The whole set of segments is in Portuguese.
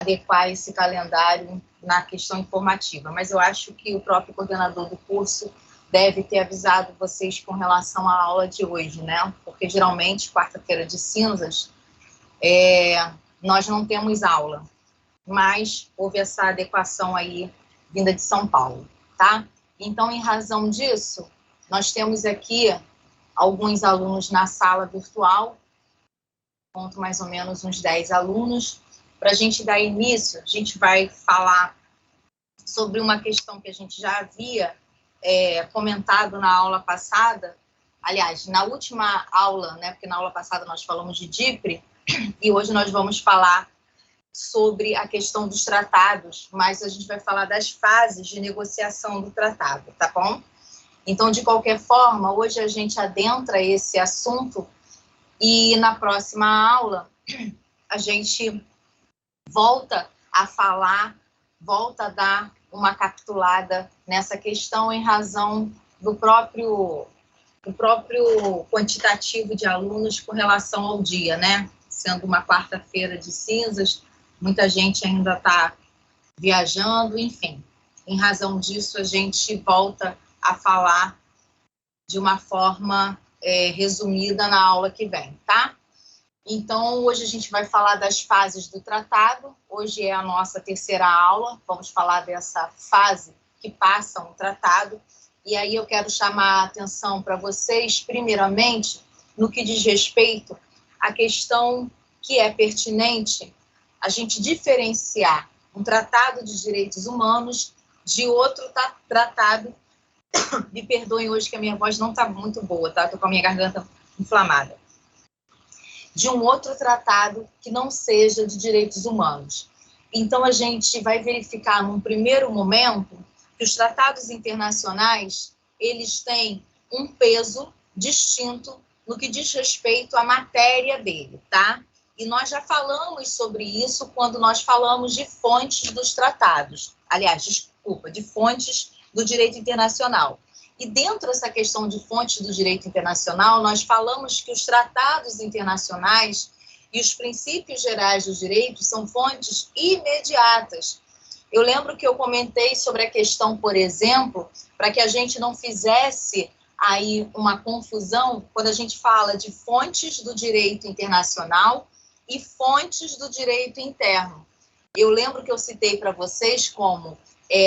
adequar esse calendário na questão informativa, mas eu acho que o próprio coordenador do curso deve ter avisado vocês com relação à aula de hoje, né? Porque geralmente, quarta-feira de cinzas, nós não temos aula, mas houve essa adequação aí vinda de São Paulo, tá? Então, em razão disso, nós temos aqui alguns alunos na sala virtual, conto mais ou menos uns 10 alunos. Para a gente dar início, a gente vai falar sobre uma questão que a gente já havia comentado na aula passada, aliás, na última aula, né, porque na aula passada nós falamos de DIPRE, e hoje nós vamos falar sobre a questão dos tratados, mas a gente vai falar das fases de negociação do tratado, tá bom? Então, de qualquer forma, hoje a gente adentra esse assunto e na próxima aula a gente volta a falar, volta a dar uma capitulada nessa questão em razão do próprio quantitativo de alunos com relação ao dia, né? Sendo uma quarta-feira de cinzas, muita gente ainda está viajando, enfim. Em razão disso, a gente volta a falar de uma forma resumida na aula que vem, tá? Então, hoje a gente vai falar das fases do tratado. Hoje é a nossa terceira aula. Vamos falar dessa fase que passa um tratado. E aí eu quero chamar a atenção para vocês, primeiramente, no que diz respeito à questão que é pertinente a gente diferenciar um tratado de direitos humanos de outro tratado. Me perdoem hoje que a minha voz não está muito boa, tá? Estou com a minha garganta inflamada. De um outro tratado que não seja de direitos humanos. Então, a gente vai verificar num primeiro momento que os tratados internacionais, eles têm um peso distinto no que diz respeito à matéria dele, tá? E nós já falamos sobre isso quando nós falamos de fontes dos tratados. Aliás, desculpa, de fontes do direito internacional. E dentro dessa questão de fontes do direito internacional, nós falamos que os tratados internacionais e os princípios gerais do direito são fontes imediatas. Eu lembro que eu comentei sobre a questão, por exemplo, para que a gente não fizesse aí uma confusão quando a gente fala de fontes do direito internacional e fontes do direito interno. Eu lembro que eu citei para vocês como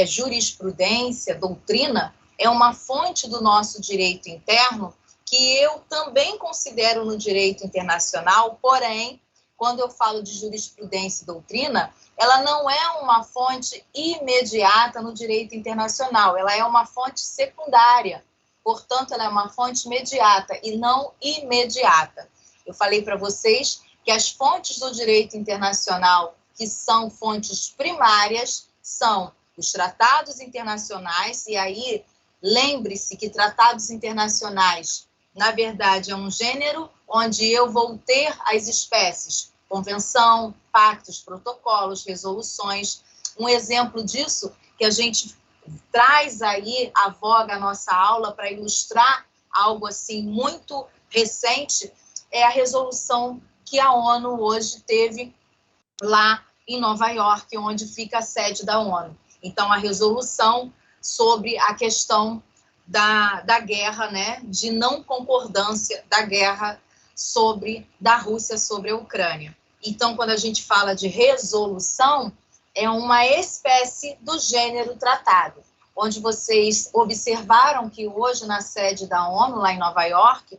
jurisprudência, doutrina, é uma fonte do nosso direito interno que eu também considero no direito internacional, porém, quando eu falo de jurisprudência e doutrina, ela não é uma fonte imediata no direito internacional, ela é uma fonte secundária, portanto, ela é uma fonte imediata e não imediata. Eu falei para vocês que as fontes do direito internacional, que são fontes primárias, são os tratados internacionais, e aí lembre-se que tratados internacionais, na verdade, é um gênero onde eu vou ter as espécies, convenção, pactos, protocolos, resoluções. Um exemplo disso que a gente traz aí à voga a nossa aula para ilustrar algo assim muito recente é a resolução que a ONU hoje teve lá em Nova York, onde fica a sede da ONU. Então, a resolução sobre a questão da guerra, né, de não concordância da guerra da Rússia sobre a Ucrânia. Então, quando a gente fala de resolução, é uma espécie do gênero tratado, onde vocês observaram que hoje, na sede da ONU, lá em Nova York,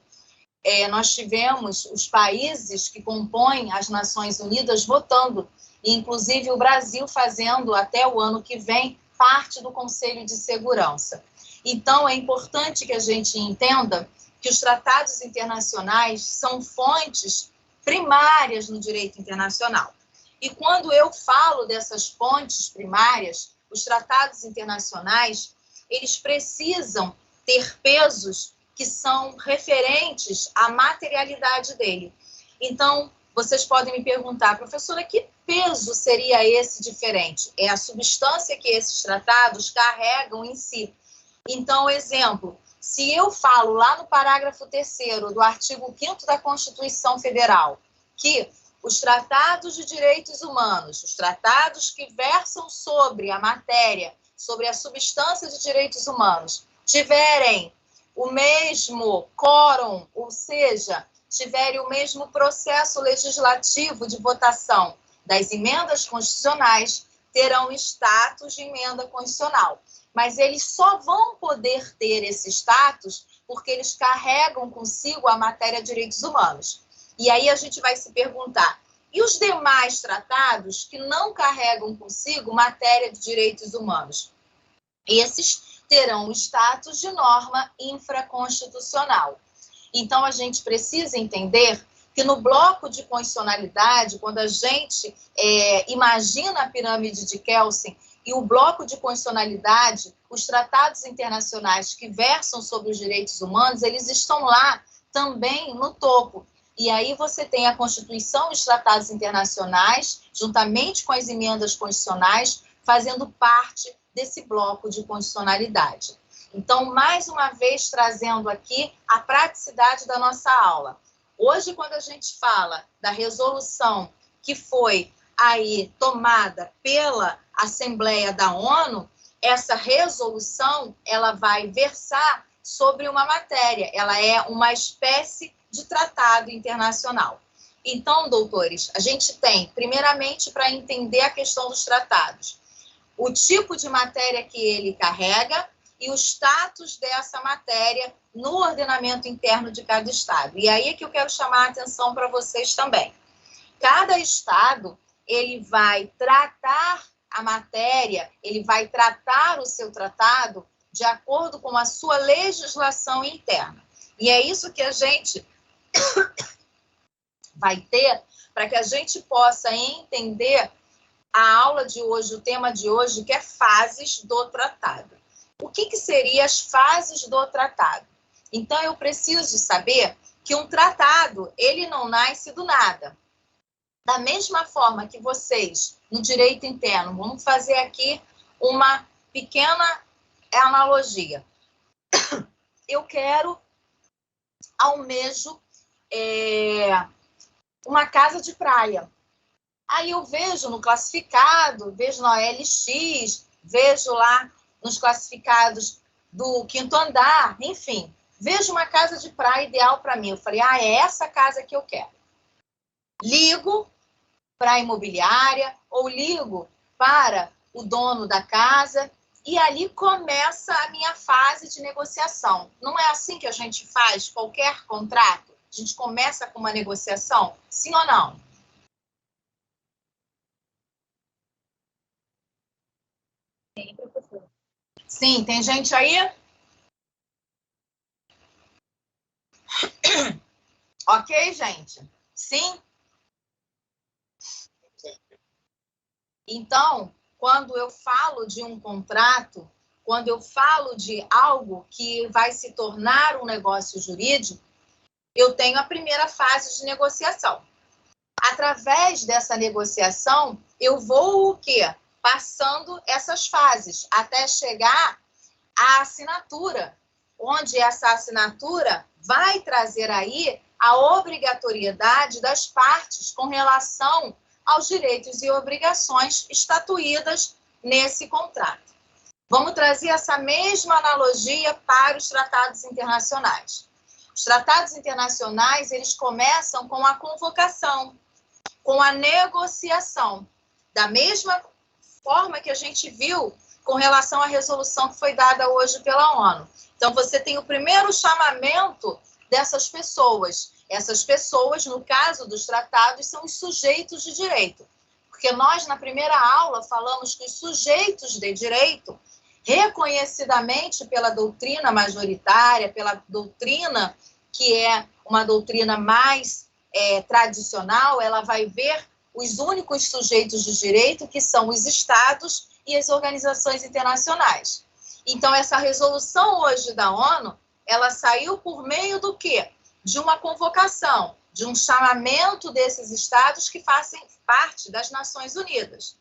nós tivemos os países que compõem as Nações Unidas votando, e inclusive o Brasil fazendo, até o ano que vem, parte do Conselho de Segurança. Então, é importante que a gente entenda que os tratados internacionais são fontes primárias no direito internacional. E quando eu falo dessas fontes primárias, os tratados internacionais, eles precisam ter pesos que são referentes à materialidade dele. Então, vocês podem me perguntar, professora, que peso seria esse diferente? É a substância que esses tratados carregam em si. Então, exemplo, se eu falo lá no parágrafo 3º do artigo 5º da Constituição Federal que os tratados de direitos humanos, os tratados que versam sobre a matéria, sobre a substância de direitos humanos, tiverem o mesmo quórum, ou seja, tiverem o mesmo processo legislativo de votação das emendas constitucionais, terão status de emenda constitucional. Mas eles só vão poder ter esse status porque eles carregam consigo a matéria de direitos humanos. E aí a gente vai se perguntar, e os demais tratados que não carregam consigo matéria de direitos humanos? Esses terão o status de norma infraconstitucional. Então, a gente precisa entender que no bloco de constitucionalidade, quando a gente imagina a pirâmide de Kelsen e o bloco de constitucionalidade, os tratados internacionais que versam sobre os direitos humanos, eles estão lá também no topo. E aí você tem a Constituição e os tratados internacionais, juntamente com as emendas constitucionais, fazendo parte desse bloco de constitucionalidade. Então, mais uma vez, trazendo aqui a praticidade da nossa aula. Hoje, quando a gente fala da resolução que foi aí tomada pela Assembleia da ONU, essa resolução, ela vai versar sobre uma matéria, ela é uma espécie de tratado internacional. Então, doutores, a gente tem, primeiramente, para entender a questão dos tratados, o tipo de matéria que ele carrega e o status dessa matéria no ordenamento interno de cada estado. E aí é que eu quero chamar a atenção para vocês também. Cada estado, ele vai tratar a matéria, ele vai tratar o seu tratado de acordo com a sua legislação interna. E é isso que a gente vai ter para que a gente possa entender a aula de hoje, o tema de hoje, que é fases do tratado. O que seriam as fases do tratado? Então, eu preciso saber que um tratado, ele não nasce do nada. Da mesma forma que vocês, no direito interno, vamos fazer aqui uma pequena analogia. Eu almejo uma casa de praia. Aí eu vejo no classificado, vejo na OLX, vejo lá nos classificados do quinto andar, enfim, vejo uma casa de praia ideal para mim. Eu falei, é essa casa que eu quero. Ligo para a imobiliária ou ligo para o dono da casa e ali começa a minha fase de negociação. Não é assim que a gente faz qualquer contrato? A gente começa com uma negociação? Sim ou não? Sim, professor. Sim, tem gente aí? Ok, gente? Sim? Então, quando eu falo de um contrato, quando eu falo de algo que vai se tornar um negócio jurídico, eu tenho a primeira fase de negociação. Através dessa negociação, eu vou o quê? Passando essas fases, até chegar à assinatura, onde essa assinatura vai trazer aí a obrigatoriedade das partes com relação aos direitos e obrigações estatuídas nesse contrato. Vamos trazer essa mesma analogia para os tratados internacionais. Os tratados internacionais, eles começam com a convocação, com a negociação, da mesma forma que a gente viu com relação à resolução que foi dada hoje pela ONU. Então, você tem o primeiro chamamento dessas pessoas. Essas pessoas, no caso dos tratados, são os sujeitos de direito. Porque nós, na primeira aula, falamos que os sujeitos de direito, reconhecidamente pela doutrina majoritária, pela doutrina que é uma doutrina mais tradicional, ela vai ver os únicos sujeitos de direito, que são os estados e as organizações internacionais. Então, essa resolução hoje da ONU, ela saiu por meio do quê? De uma convocação, de um chamamento desses estados que fazem parte das Nações Unidas.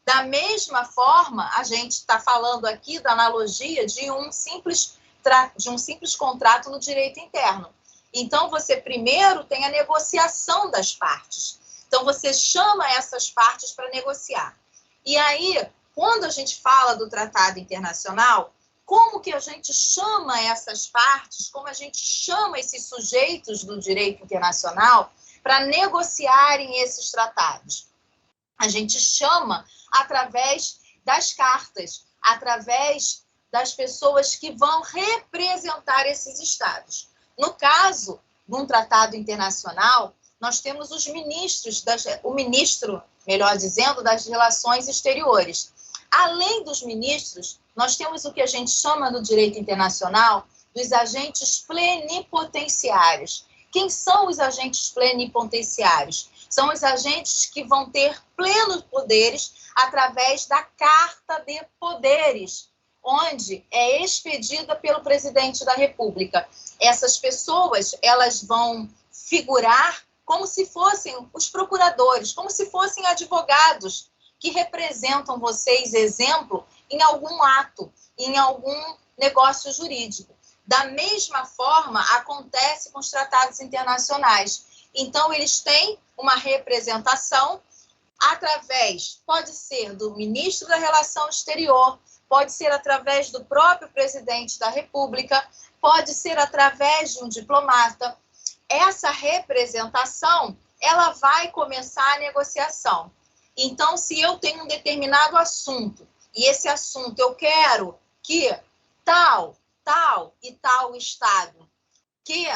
Da mesma forma, a gente está falando aqui da analogia de um simples contrato no direito interno. Então, você primeiro tem a negociação das partes. Então, você chama essas partes para negociar. E aí, quando a gente fala do tratado internacional, como que a gente chama essas partes, como a gente chama esses sujeitos do direito internacional para negociarem esses tratados? A gente chama através das cartas, através das pessoas que vão representar esses estados. No caso de um tratado internacional, nós temos os ministros, o ministro, melhor dizendo, das relações exteriores. Além dos ministros, nós temos o que a gente chama no direito internacional dos agentes plenipotenciários. Quem são os agentes plenipotenciários? São os agentes que vão ter plenos poderes através da Carta de Poderes, onde é expedida pelo presidente da República. Essas pessoas, elas vão figurar como se fossem os procuradores, como se fossem advogados que representam vocês, exemplo, em algum ato, em algum negócio jurídico. Da mesma forma, acontece com os tratados internacionais. Então, eles têm uma representação através, pode ser do ministro da Relação Exterior, pode ser através do próprio presidente da República, pode ser através de um diplomata. Essa representação, ela vai começar a negociação. Então, se eu tenho um determinado assunto, e esse assunto eu quero que tal e tal estado, que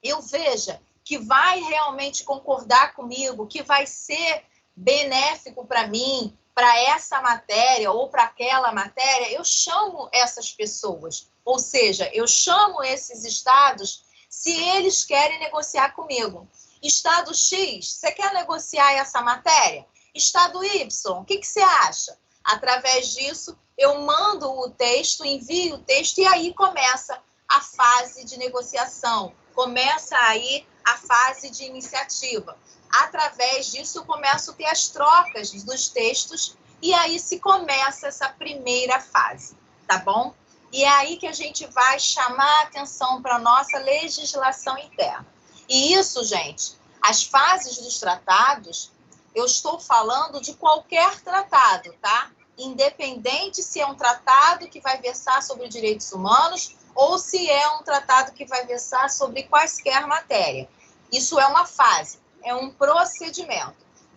eu veja que vai realmente concordar comigo, que vai ser benéfico para mim, para essa matéria ou para aquela matéria, eu chamo essas pessoas. Ou seja, eu chamo esses estados se eles querem negociar comigo. Estado X, você quer negociar essa matéria? Estado Y, o que você acha? Através disso, eu mando o texto, envio o texto e aí começa a fase de negociação, começa aí a fase de iniciativa. Através disso, eu começo a ter as trocas dos textos e aí se começa essa primeira fase, tá bom? E é aí que a gente vai chamar a atenção para a nossa legislação interna. E isso, gente, as fases dos tratados, eu estou falando de qualquer tratado, tá? Independente se é um tratado que vai versar sobre direitos humanos ou se é um tratado que vai versar sobre quaisquer matéria. Isso é uma fase, é um procedimento.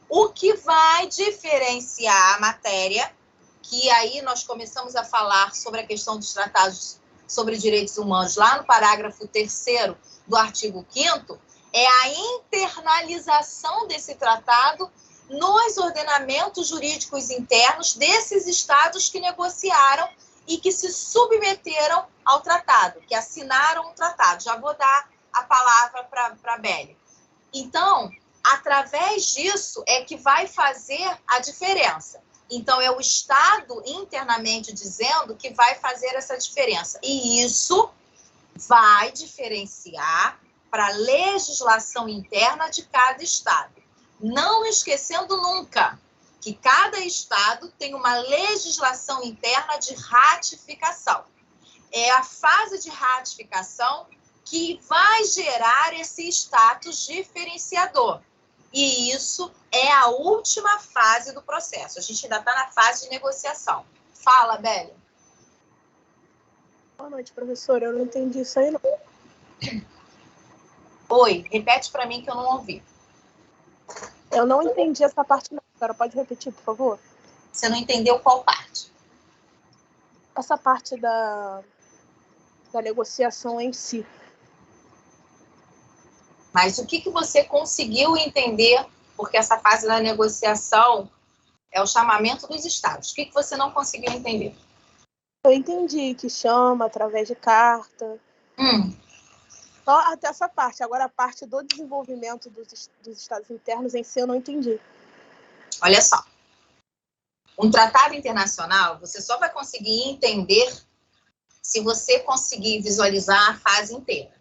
O que vai diferenciar a matéria, que aí nós começamos a falar sobre a questão dos tratados sobre direitos humanos, lá no parágrafo 3º do artigo 5º, é a internalização desse tratado nos ordenamentos jurídicos internos desses estados que negociaram e que se submeteram ao tratado, que assinaram o tratado. Já vou dar a palavra para a Bélia. Então, através disso é que vai fazer a diferença. Então, é o Estado internamente dizendo que vai fazer essa diferença. E isso vai diferenciar para a legislação interna de cada Estado. Não esquecendo nunca que cada Estado tem uma legislação interna de ratificação. É a fase de ratificação que vai gerar esse status diferenciador. E isso é a última fase do processo. A gente ainda está na fase de negociação. Fala, Bélia. Boa noite, professora. Eu não entendi isso aí, não. Oi, repete para mim que eu não ouvi. Eu não entendi essa parte, não. A senhora pode repetir, por favor? Você não entendeu qual parte? Essa parte da negociação em si. Mas o que você conseguiu entender? Porque essa fase da negociação é o chamamento dos estados. O que você não conseguiu entender? Eu entendi que chama através de carta. Só até essa parte. Agora, a parte do desenvolvimento dos estados internos em si, eu não entendi. Olha só. Um tratado internacional, você só vai conseguir entender se você conseguir visualizar a fase inteira.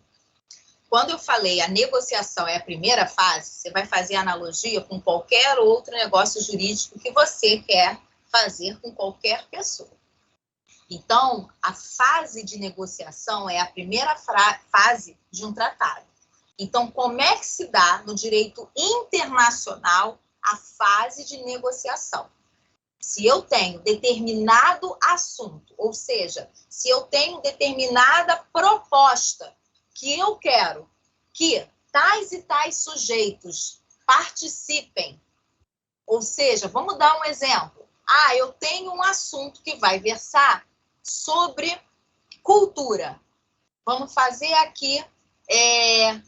Quando eu falei a negociação é a primeira fase, você vai fazer analogia com qualquer outro negócio jurídico que você quer fazer com qualquer pessoa. Então, a fase de negociação é a primeira fase de um tratado. Então, como é que se dá no direito internacional a fase de negociação? Se eu tenho determinado assunto, ou seja, se eu tenho determinada proposta que eu quero que tais e tais sujeitos participem, ou seja, vamos dar um exemplo. Eu tenho um assunto que vai versar sobre cultura. Vamos fazer aqui,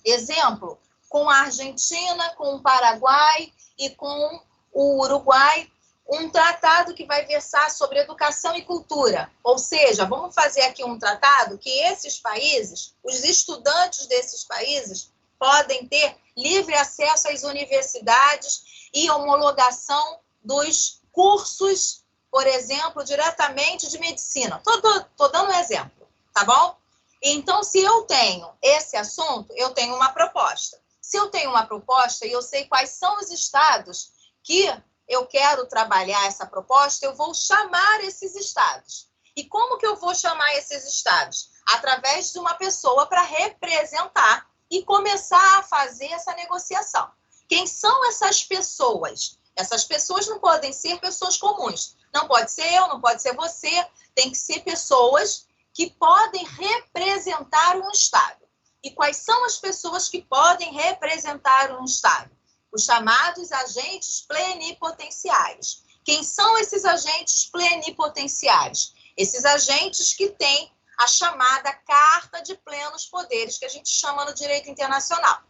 exemplo, com a Argentina, com o Paraguai e com o Uruguai, um tratado que vai versar sobre educação e cultura. Ou seja, vamos fazer aqui um tratado que esses países, os estudantes desses países, podem ter livre acesso às universidades e homologação dos cursos, por exemplo, diretamente de medicina. Estou dando um exemplo, tá bom? Então, se eu tenho esse assunto, eu tenho uma proposta. Se eu tenho uma proposta e eu sei quais são os estados que eu quero trabalhar essa proposta, eu vou chamar esses estados. E como que eu vou chamar esses estados? Através de uma pessoa para representar e começar a fazer essa negociação. Quem são essas pessoas? Essas pessoas não podem ser pessoas comuns. Não pode ser eu, não pode ser você. Tem que ser pessoas que podem representar um estado. E quais são as pessoas que podem representar um estado? Os chamados agentes plenipotenciários. Quem são esses agentes plenipotenciários? Esses agentes que têm a chamada Carta de Plenos Poderes, que a gente chama no direito internacional.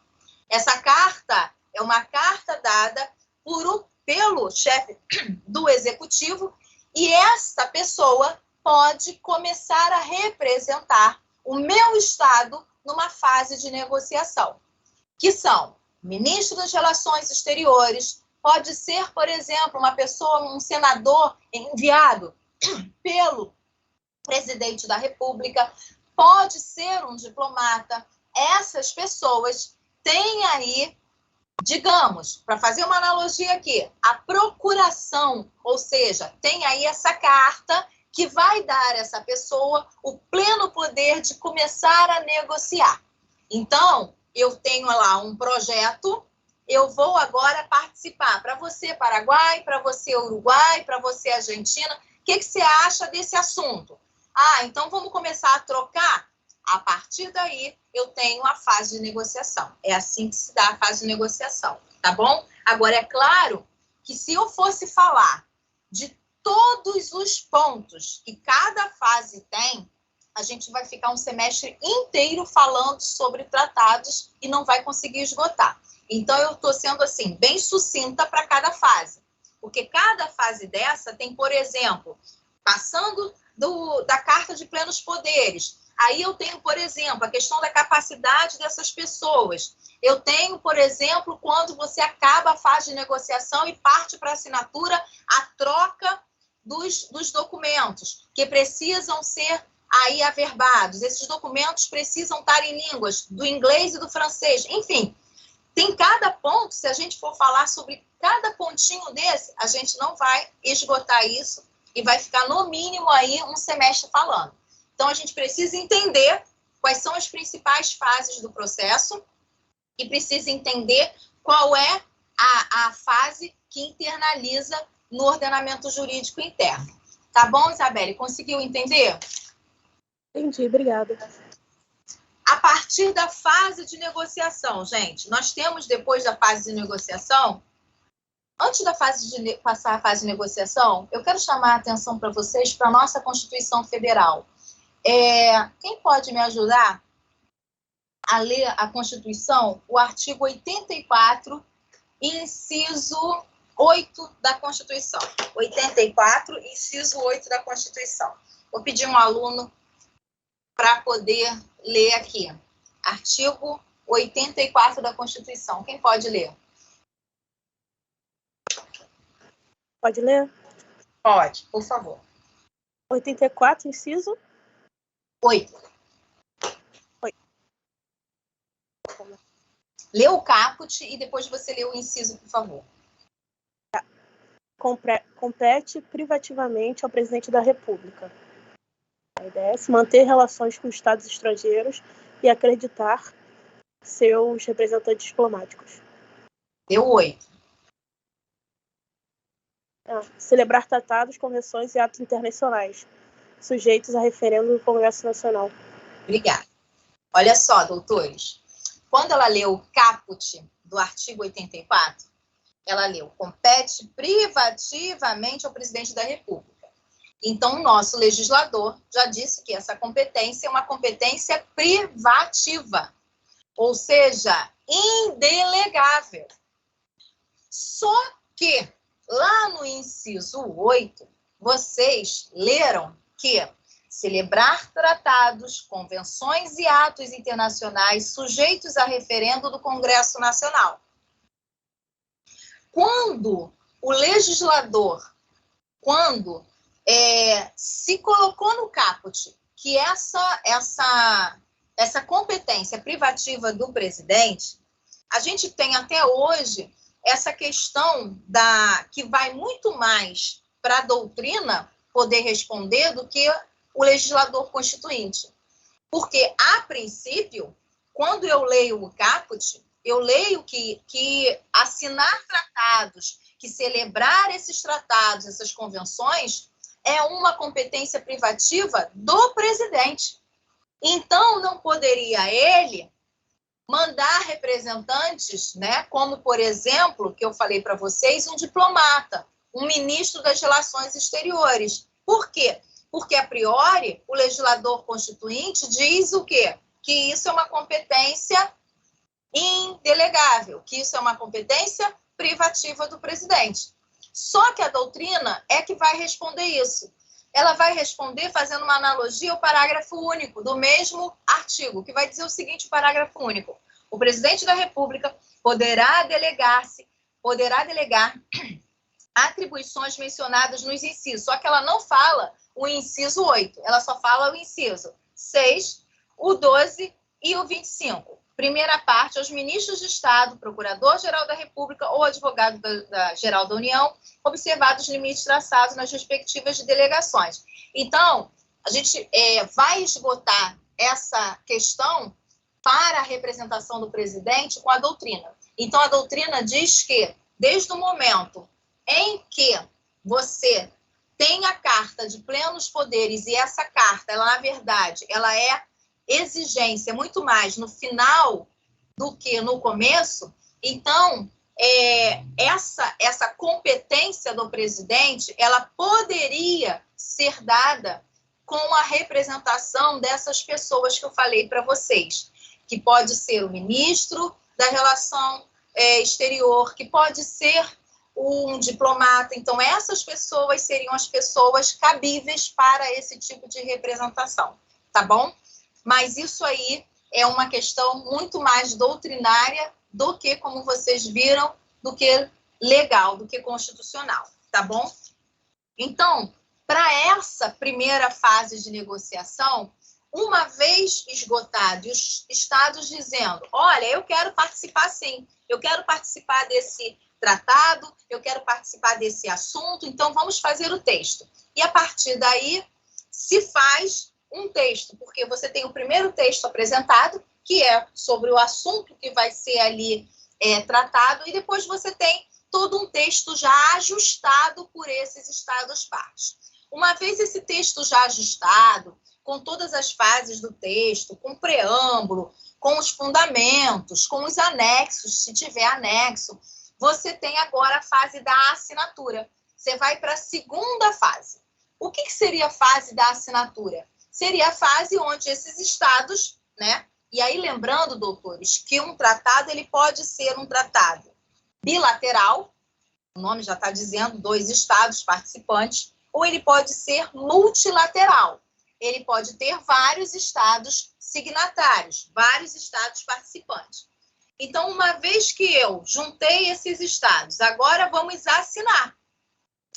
Essa carta é uma carta dada pelo chefe do executivo e esta pessoa pode começar a representar o meu estado numa fase de negociação, que são ministro das Relações Exteriores, pode ser, por exemplo, uma pessoa, um senador enviado pelo presidente da República, pode ser um diplomata. Essas pessoas têm aí, digamos, para fazer uma analogia aqui, a procuração, ou seja, tem aí essa carta que vai dar a essa pessoa o pleno poder de começar a negociar. Então, eu tenho lá um projeto, eu vou agora participar. Para você, Paraguai, para você, Uruguai, para você, Argentina, o que você acha desse assunto? Então vamos começar a trocar? A partir daí, eu tenho a fase de negociação. É assim que se dá a fase de negociação, tá bom? Agora, é claro que se eu fosse falar de todos os pontos que cada fase tem, a gente vai ficar um semestre inteiro falando sobre tratados e não vai conseguir esgotar. Então, eu estou sendo, assim, bem sucinta para cada fase. Porque cada fase dessa tem, por exemplo, passando da Carta de Plenos Poderes. Aí eu tenho, por exemplo, a questão da capacidade dessas pessoas. Eu tenho, por exemplo, quando você acaba a fase de negociação e parte para a assinatura, a troca dos documentos, que precisam ser aí averbados. Esses documentos precisam estar em línguas do inglês e do francês. Enfim, tem cada ponto, se a gente for falar sobre cada pontinho desse, a gente não vai esgotar isso e vai ficar, no mínimo, aí um semestre falando. Então, a gente precisa entender quais são as principais fases do processo e precisa entender qual é a fase que internaliza no ordenamento jurídico interno. Tá bom, Isabelle? Conseguiu entender? Entendi, obrigada. A partir da fase de negociação, gente, nós temos, depois da fase de negociação, antes da fase de passar a fase de negociação, eu quero chamar a atenção para vocês para a nossa Constituição Federal. Quem pode me ajudar a ler a Constituição? O artigo 84, inciso 8 da Constituição. 84, inciso 8 da Constituição. Vou pedir um aluno para poder ler aqui. Artigo 84 da Constituição. Quem pode ler? Pode ler? Pode, por favor. 84, inciso? 8. Lê o caput e depois você lê o inciso, por favor. Compete privativamente ao presidente da República. A ideia é manter relações com estados estrangeiros e acreditar seus representantes diplomáticos. Deu 8. Celebrar tratados, convenções e atos internacionais sujeitos a referendo do Congresso Nacional. Obrigada. Olha só, doutores. Quando ela leu o caput do artigo 84, ela leu: compete privativamente ao presidente da República. Então, o nosso legislador já disse que essa competência é uma competência privativa, ou seja, indelegável. Só que, lá no inciso 8, vocês leram que celebrar tratados, convenções e atos internacionais sujeitos a referendo do Congresso Nacional. Quando o legislador, se colocou no caput que essa competência privativa do presidente, a gente tem até hoje essa questão que vai muito mais para a doutrina poder responder do que o legislador constituinte. Porque, a princípio, quando eu leio o caput, eu leio que assinar tratados, que celebrar esses tratados, essas convenções, é uma competência privativa do presidente. Então, não poderia ele mandar representantes, né, como, por exemplo, que eu falei para vocês, um diplomata, um ministro das Relações Exteriores. Por quê? Porque, a priori, o legislador constituinte diz o quê? Que isso é uma competência indelegável, que isso é uma competência privativa do presidente. Só que a doutrina é que vai responder isso. Ela vai responder fazendo uma analogia ao parágrafo único do mesmo artigo, que vai dizer o seguinte: o parágrafo único: o presidente da República poderá delegar atribuições mencionadas nos incisos, só que ela não fala o inciso 8, ela só fala o inciso 6, o 12 e o 25. Primeira parte, aos ministros de Estado, Procurador-Geral da República ou Advogado-Geral da União, observados os limites traçados nas respectivas delegações. Então, a gente vai esgotar essa questão para a representação do presidente com a doutrina. Então, a doutrina diz que, desde o momento em que você tem a carta de plenos poderes, e essa carta, ela, na verdade, ela é exigência muito mais no final do que no começo, então, essa competência do presidente, ela poderia ser dada com a representação dessas pessoas que eu falei para vocês, que pode ser o ministro da Relação Exterior, que pode ser um diplomata. Então, essas pessoas seriam as pessoas cabíveis para esse tipo de representação, tá bom? Mas isso aí é uma questão muito mais doutrinária do que, como vocês viram, do que legal, do que constitucional, tá bom? Então, para essa primeira fase de negociação, uma vez esgotado, os estados dizendo: olha, eu quero participar sim, eu quero participar desse tratado, eu quero participar desse assunto, então vamos fazer o texto. E a partir daí se faz um texto, porque você tem o primeiro texto apresentado, que é sobre o assunto que vai ser ali tratado, e depois você tem todo um texto já ajustado por esses estados-partes. Uma vez esse texto já ajustado, com todas as fases do texto, com preâmbulo, com os fundamentos, com os anexos, se tiver anexo, você tem agora a fase da assinatura. Você vai para a segunda fase. O que seria a fase da assinatura? Seria a fase onde esses estados, né? E aí, lembrando, doutores, que um tratado ele pode ser um tratado bilateral, o nome já está dizendo, 2 estados participantes, ou ele pode ser multilateral. Ele pode ter vários estados signatários, vários estados participantes. Então, uma vez que eu juntei esses estados, agora vamos assinar.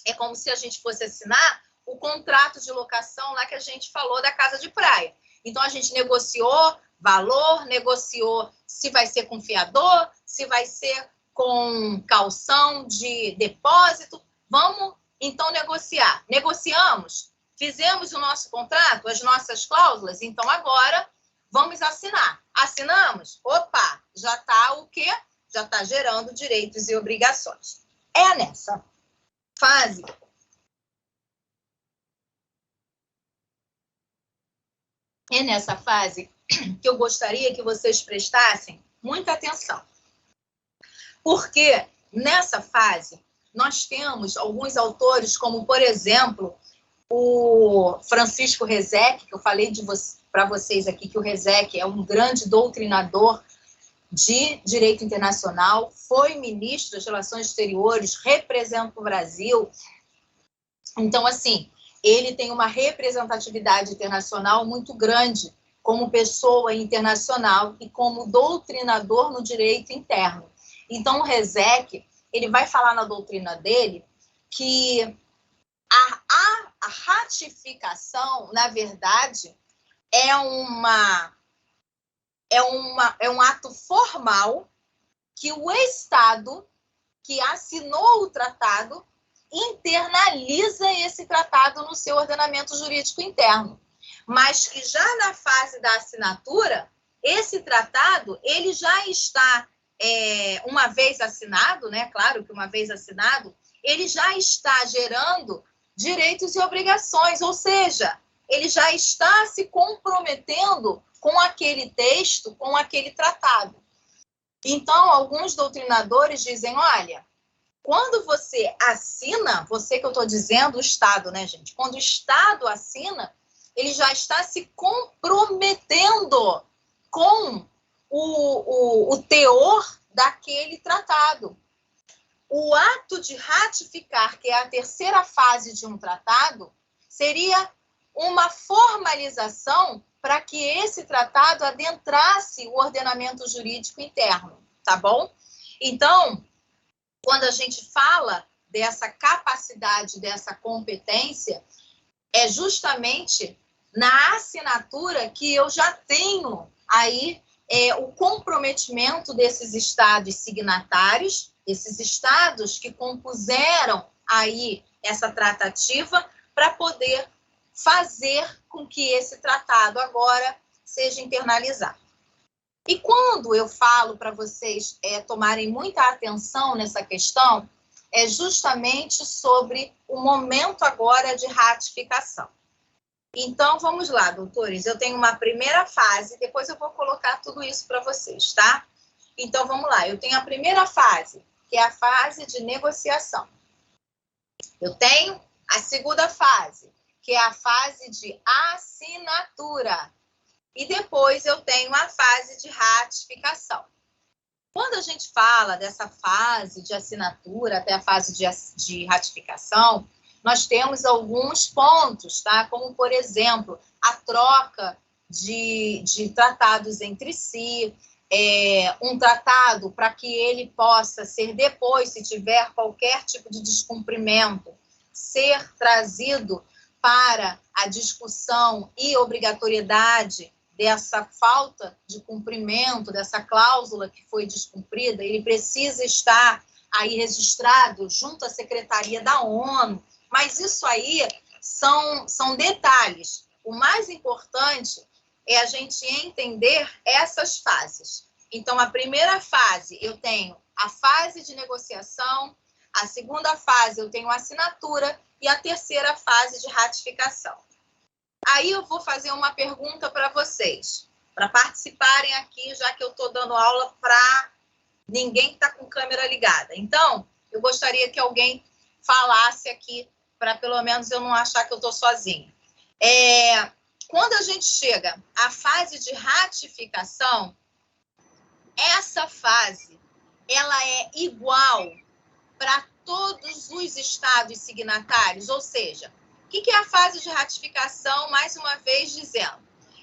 É como se a gente fosse assinar o contrato de locação lá que a gente falou da casa de praia. Então, a gente negociou valor, negociou se vai ser com fiador, se vai ser com calção de depósito. Vamos, então, negociar. Negociamos, fizemos o nosso contrato, as nossas cláusulas. Então, agora, vamos assinar. Assinamos? Opa, já está o quê? Já está gerando direitos e obrigações. É nessa fase que eu gostaria que vocês prestassem muita atenção. Porque nessa fase nós temos alguns autores, como, por exemplo, o Francisco Rezec, que eu falei para vocês aqui, que o Rezec é um grande doutrinador de direito internacional, foi ministro das Relações Exteriores, representa o Brasil. Então, assim, ele tem uma representatividade internacional muito grande como pessoa internacional e como doutrinador no direito interno. Então, o Rezec, ele vai falar na doutrina dele que a ratificação, na verdade, é um ato formal que o Estado que assinou o tratado internaliza esse tratado no seu ordenamento jurídico interno. Mas que já na fase da assinatura, esse tratado ele já está, uma vez assinado, né? Claro que uma vez assinado, ele já está gerando direitos e obrigações, ou seja, ele já está se comprometendo com aquele texto, com aquele tratado. Então, alguns doutrinadores dizem, olha, quando você assina, você que eu estou dizendo, o Estado, né, gente? Quando o Estado assina, ele já está se comprometendo com o teor daquele tratado. O ato de ratificar, que é a terceira fase de um tratado, seria uma formalização para que esse tratado adentrasse o ordenamento jurídico interno, tá bom? Então, quando a gente fala dessa capacidade, dessa competência, é justamente na assinatura que eu já tenho aí o comprometimento desses estados signatários, esses estados que compuseram aí essa tratativa para poder fazer com que esse tratado agora seja internalizado. E quando eu falo para vocês tomarem muita atenção nessa questão, é justamente sobre o momento agora de ratificação. Então, vamos lá, doutores. Eu tenho uma primeira fase, depois eu vou colocar tudo isso para vocês, tá? Então, vamos lá. Eu tenho a primeira fase, que é a fase de negociação. Eu tenho a segunda fase, que é a fase de assinatura. E depois eu tenho a fase de ratificação. Quando a gente fala dessa fase de assinatura até a fase de ratificação, nós temos alguns pontos, tá? Como, por exemplo, a troca de tratados entre si, um tratado para que ele possa ser depois, se tiver qualquer tipo de descumprimento, ser trazido para a discussão e obrigatoriedade dessa falta de cumprimento, dessa cláusula que foi descumprida, ele precisa estar aí registrado junto à Secretaria da ONU, mas isso aí são detalhes. O mais importante é a gente entender essas fases. Então, a primeira fase, eu tenho a fase de negociação, a segunda fase, eu tenho a assinatura, e a terceira fase de ratificação. Aí eu vou fazer uma pergunta para vocês, para participarem aqui, já que eu estou dando aula para ninguém que está com câmera ligada. Então, eu gostaria que alguém falasse aqui, para pelo menos eu não achar que eu estou sozinha. Quando a gente chega à fase de ratificação, essa fase, ela é igual para todos os estados signatários, ou seja, o que é a fase de ratificação, mais uma vez dizendo?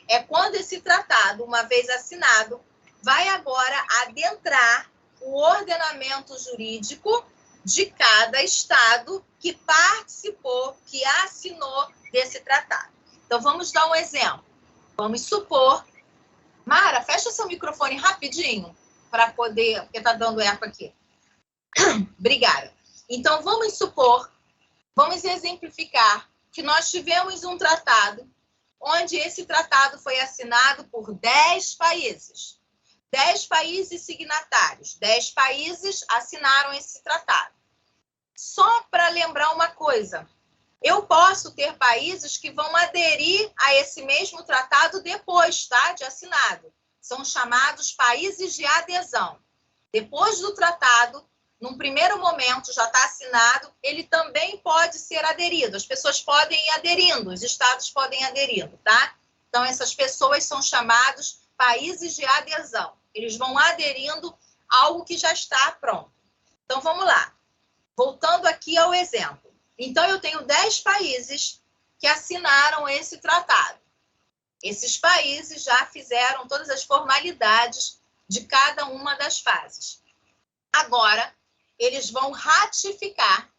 É quando esse tratado, uma vez assinado, vai agora adentrar o ordenamento jurídico de cada estado que participou, que assinou desse tratado. Então, vamos dar um exemplo. Vamos supor... Mara, fecha seu microfone rapidinho, para poder... porque está dando eco aqui. Obrigada. Então, vamos supor, vamos exemplificar que nós tivemos um tratado onde esse tratado foi assinado por 10 países. 10 países signatários, 10 países assinaram esse tratado. Só para lembrar uma coisa, eu posso ter países que vão aderir a esse mesmo tratado depois, tá, de assinado. São chamados países de adesão. Depois do tratado, num primeiro momento já está assinado, ele também pode ser aderido. As pessoas podem ir aderindo, os estados podem ir aderindo, tá? Então, essas pessoas são chamados países de adesão. Eles vão aderindo a algo que já está pronto. Então, vamos lá. Voltando aqui ao exemplo. Então, eu tenho 10 países que assinaram esse tratado. Esses países já fizeram todas as formalidades de cada uma das fases. Agora, eles vão ratificar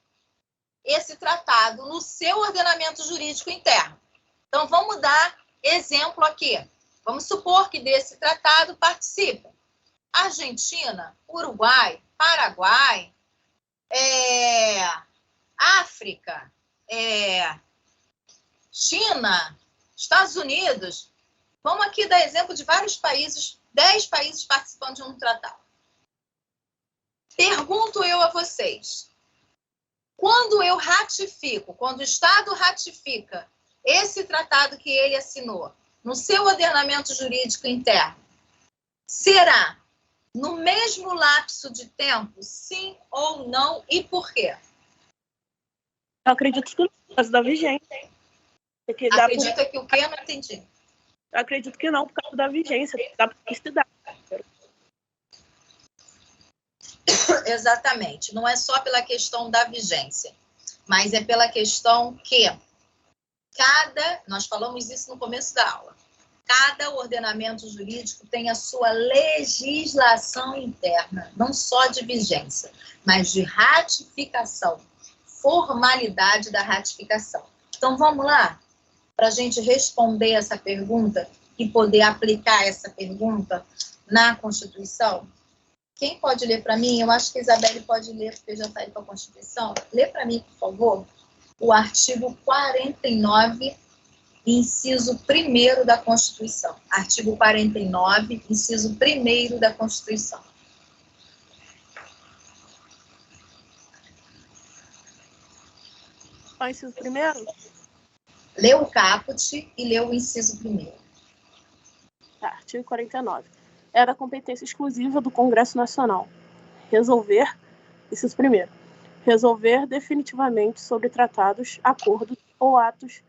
esse tratado no seu ordenamento jurídico interno. Então, vamos dar exemplo aqui. Vamos supor que desse tratado participam Argentina, Uruguai, Paraguai, África, China, Estados Unidos. Vamos aqui dar exemplo de vários países, 10 países participando de um tratado. Pergunto eu a vocês, quando eu ratifico, quando o Estado ratifica esse tratado que ele assinou no seu ordenamento jurídico interno, será no mesmo lapso de tempo, sim ou não, e por quê? Eu acredito que não, por causa da vigência. Acredita que o quê? Eu não entendi. Eu acredito que não, por causa da vigência, da publicidade. Exatamente. Não é só pela questão da vigência, mas é pela questão que nós falamos isso no começo da aula, cada ordenamento jurídico tem a sua legislação interna, não só de vigência, mas de ratificação, formalidade da ratificação. Então, vamos lá, para a gente responder essa pergunta e poder aplicar essa pergunta na Constituição. Quem pode ler para mim? Eu acho que a Isabelle pode ler, porque já está aí com a Constituição. Lê para mim, por favor, o artigo 49, inciso 1º da Constituição. Artigo 49, inciso 1º da Constituição. Qual é o inciso 1º? Lê o caput e lê o inciso 1º. Tá, artigo 49. É da competência exclusiva do Congresso Nacional. Resolver, inciso 1º, resolver definitivamente sobre tratados, acordos ou atos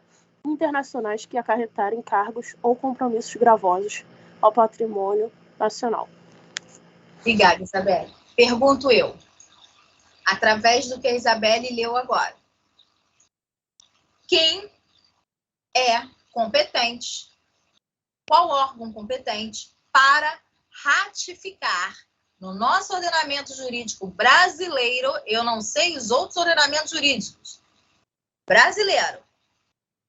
internacionais que acarretarem cargos ou compromissos gravosos ao patrimônio nacional. Obrigada, Isabelle. Pergunto eu, através do que a Isabelle leu agora, quem é competente, qual órgão competente para ratificar no nosso ordenamento jurídico brasileiro, eu não sei os outros ordenamentos jurídicos, brasileiro,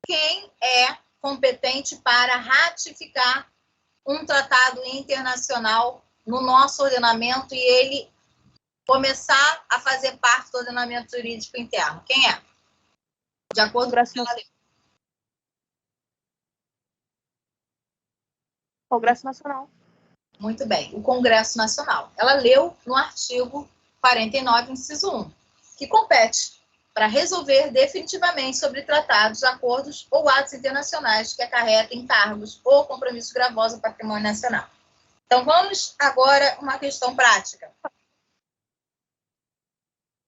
quem é competente para ratificar um tratado internacional no nosso ordenamento e ele começar a fazer parte do ordenamento jurídico interno? Quem é? De acordo com a lei. Congresso Nacional. Muito bem, o Congresso Nacional. Ela leu no artigo 49, inciso 1, que compete para resolver definitivamente sobre tratados, acordos ou atos internacionais que acarretem cargos ou compromissos gravosos ao patrimônio nacional. Então, vamos agora uma questão prática.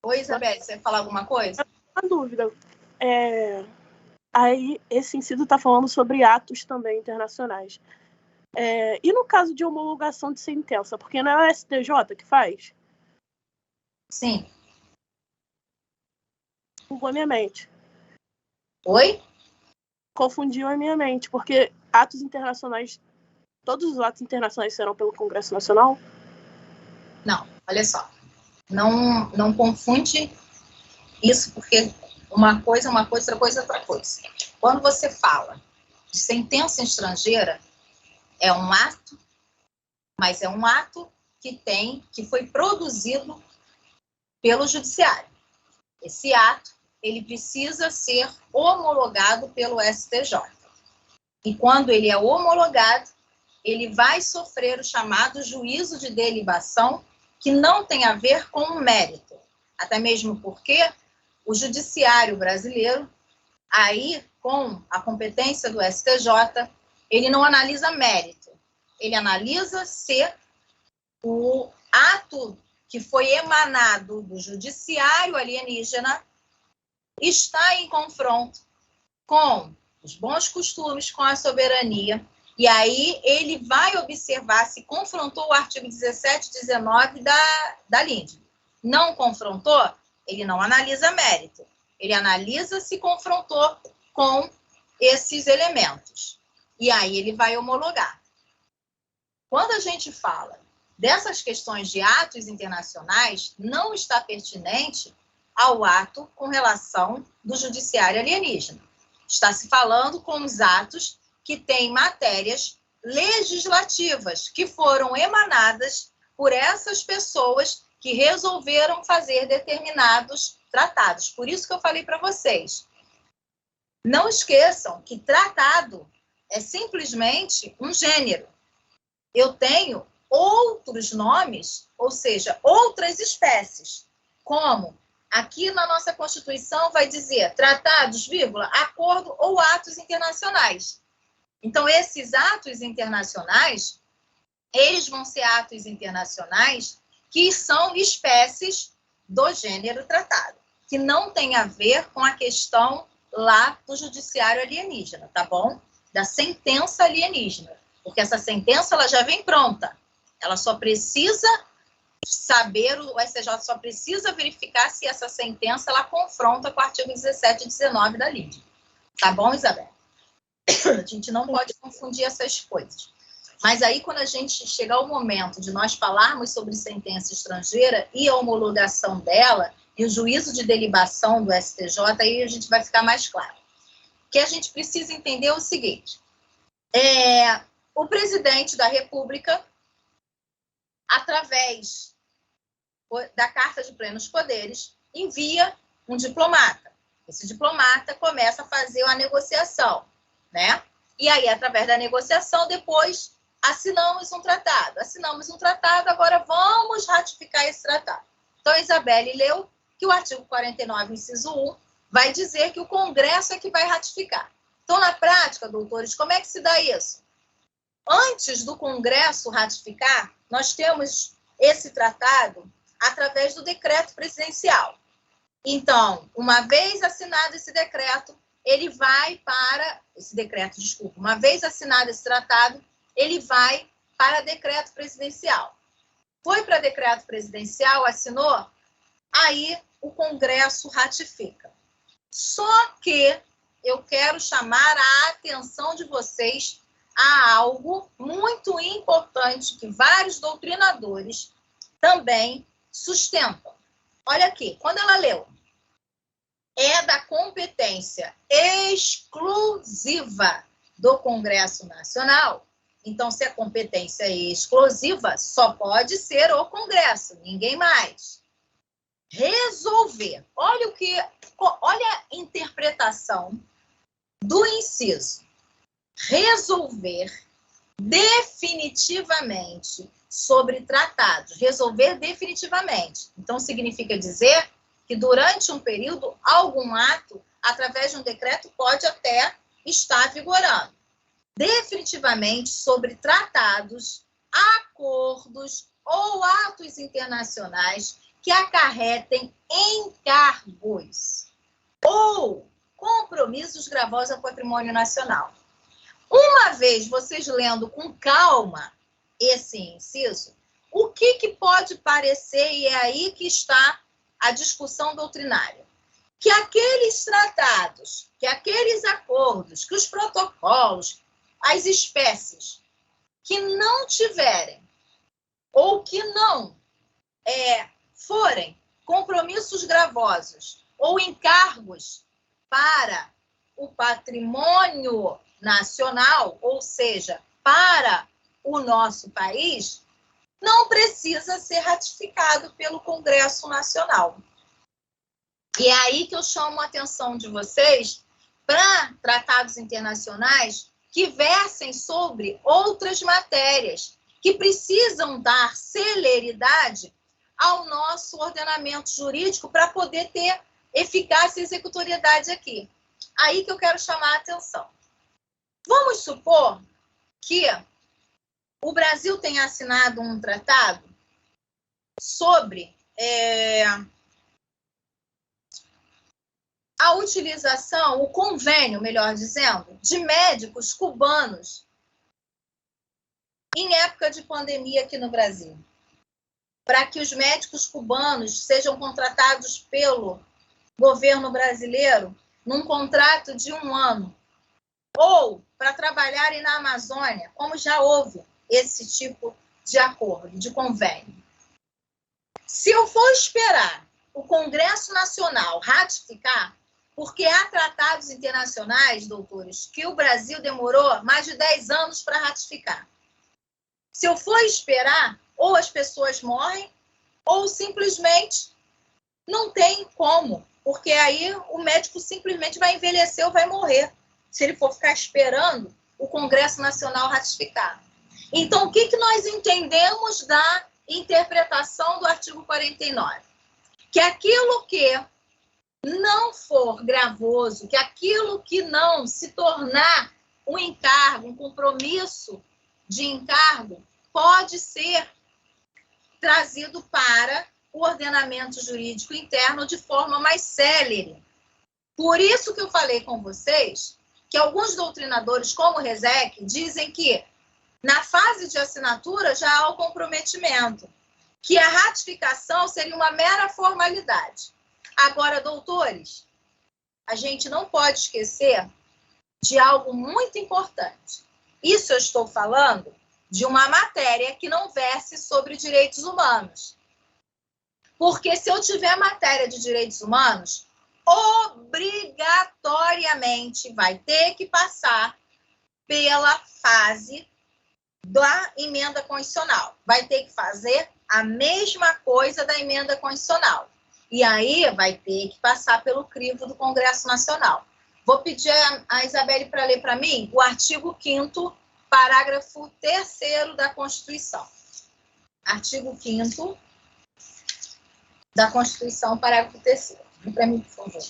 Oi, Isabelle, você vai falar alguma coisa? Uma dúvida. Aí, esse inciso está falando sobre atos também internacionais. E no caso de homologação de sentença, porque não é o STJ que faz? Sim. Confundiu a minha mente. Oi? Confundiu a minha mente, porque atos internacionais, todos os atos internacionais serão pelo Congresso Nacional? Não, olha só. Não confunde isso, porque uma coisa é uma coisa, outra coisa é outra coisa. Quando você fala de sentença estrangeira, é um ato, mas é um ato que foi produzido pelo judiciário. Esse ato, ele precisa ser homologado pelo STJ. E quando ele é homologado, ele vai sofrer o chamado juízo de delibação, que não tem a ver com o mérito. Até mesmo porque o judiciário brasileiro, aí com a competência do STJ, ele não analisa mérito. Ele analisa se o ato que foi emanado do judiciário alienígena está em confronto com os bons costumes, com a soberania, e aí ele vai observar se confrontou o artigo 17 e 19 da LINDB. Não confrontou, ele não analisa mérito, ele analisa se confrontou com esses elementos, e aí ele vai homologar. Quando a gente fala dessas questões de atos internacionais, não está pertinente ao ato com relação do judiciário alienígena. Está se falando com os atos que têm matérias legislativas, que foram emanadas por essas pessoas que resolveram fazer determinados tratados. Por isso que eu falei para vocês. Não esqueçam que tratado é simplesmente um gênero. Eu tenho outros nomes, ou seja, outras espécies, como aqui na nossa Constituição vai dizer tratados, vírgula, acordo ou atos internacionais. Então, esses atos internacionais, eles vão ser atos internacionais que são espécies do gênero tratado, que não tem a ver com a questão lá do judiciário alienígena, tá bom? Da sentença alienígena, porque essa sentença ela já vem pronta. Ela só precisa saber, o STJ só precisa verificar se essa sentença ela confronta com o artigo 17 e 19 da LINDB. Tá bom, Isabel? A gente não pode confundir essas coisas. Mas aí, quando a gente chegar ao momento de nós falarmos sobre sentença estrangeira e a homologação dela, e o juízo de delibação do STJ, aí a gente vai ficar mais claro. O que a gente precisa entender é o seguinte. O presidente da República, através da Carta de Plenos Poderes, envia um diplomata. Esse diplomata começa a fazer a negociação, né? E aí, através da negociação, depois assinamos um tratado. Assinamos um tratado, agora vamos ratificar esse tratado. Então, a Isabelle leu que o artigo 49, inciso 1, vai dizer que o Congresso é que vai ratificar. Então, na prática, doutores, como é que se dá isso? Antes do Congresso ratificar, nós temos esse tratado através do decreto presidencial. Então, uma vez assinado esse decreto, ele vai para... uma vez assinado esse tratado, ele vai para decreto presidencial. Foi para decreto presidencial, assinou, aí o Congresso ratifica. Só que eu quero chamar a atenção de vocês a algo muito importante que vários doutrinadores também sustentam. Olha aqui, quando ela leu, é da competência exclusiva do Congresso Nacional. Então, se a competência é exclusiva, só pode ser o Congresso, ninguém mais. Resolver. Olha a interpretação do inciso. Resolver definitivamente sobre tratados. Resolver definitivamente. Então, significa dizer que durante um período, algum ato, através de um decreto, pode até estar vigorando. Definitivamente sobre tratados, acordos ou atos internacionais que acarretem encargos ou compromissos gravosos ao patrimônio nacional. Uma vez vocês lendo com calma esse inciso, o que pode parecer, e é aí que está a discussão doutrinária, que aqueles tratados, que aqueles acordos, que os protocolos, as espécies que não tiverem ou que não forem compromissos gravosos ou encargos para o patrimônio nacional, ou seja, para o nosso país, não precisa ser ratificado pelo Congresso Nacional. E é aí que eu chamo a atenção de vocês para tratados internacionais que versem sobre outras matérias, que precisam dar celeridade ao nosso ordenamento jurídico para poder ter eficácia e executoriedade aqui. Aí que eu quero chamar a atenção. Vamos supor que o Brasil tenha assinado um tratado sobre a utilização, o convênio, melhor dizendo, de médicos cubanos em época de pandemia aqui no Brasil, para que os médicos cubanos sejam contratados pelo governo brasileiro num contrato de 1 ano, ou para trabalharem na Amazônia, como já houve esse tipo de acordo, de convênio. Se eu for esperar o Congresso Nacional ratificar, porque há tratados internacionais, doutores, que o Brasil demorou mais de 10 anos para ratificar. Se eu for esperar, ou as pessoas morrem, ou simplesmente não tem como, porque aí o médico simplesmente vai envelhecer ou vai morrer, se ele for ficar esperando o Congresso Nacional ratificar. Então, o que nós entendemos da interpretação do artigo 49? Que aquilo que não for gravoso, que aquilo que não se tornar um encargo, um compromisso de encargo, pode ser trazido para o ordenamento jurídico interno de forma mais célere. Por isso que eu falei com vocês que alguns doutrinadores, como o Rezec, dizem que na fase de assinatura já há o comprometimento, que a ratificação seria uma mera formalidade. Agora, doutores, a gente não pode esquecer de algo muito importante. Isso eu estou falando de uma matéria que não verse sobre direitos humanos. Porque se eu tiver matéria de direitos humanos, obrigatoriamente vai ter que passar pela fase da emenda constitucional. Vai ter que fazer a mesma coisa da emenda constitucional. E aí vai ter que passar pelo crivo do Congresso Nacional. Vou pedir a Isabelle para ler para mim o artigo 5º, parágrafo 3º da Constituição. Artigo 5º da Constituição, parágrafo 3º. Lê para mim, por favor.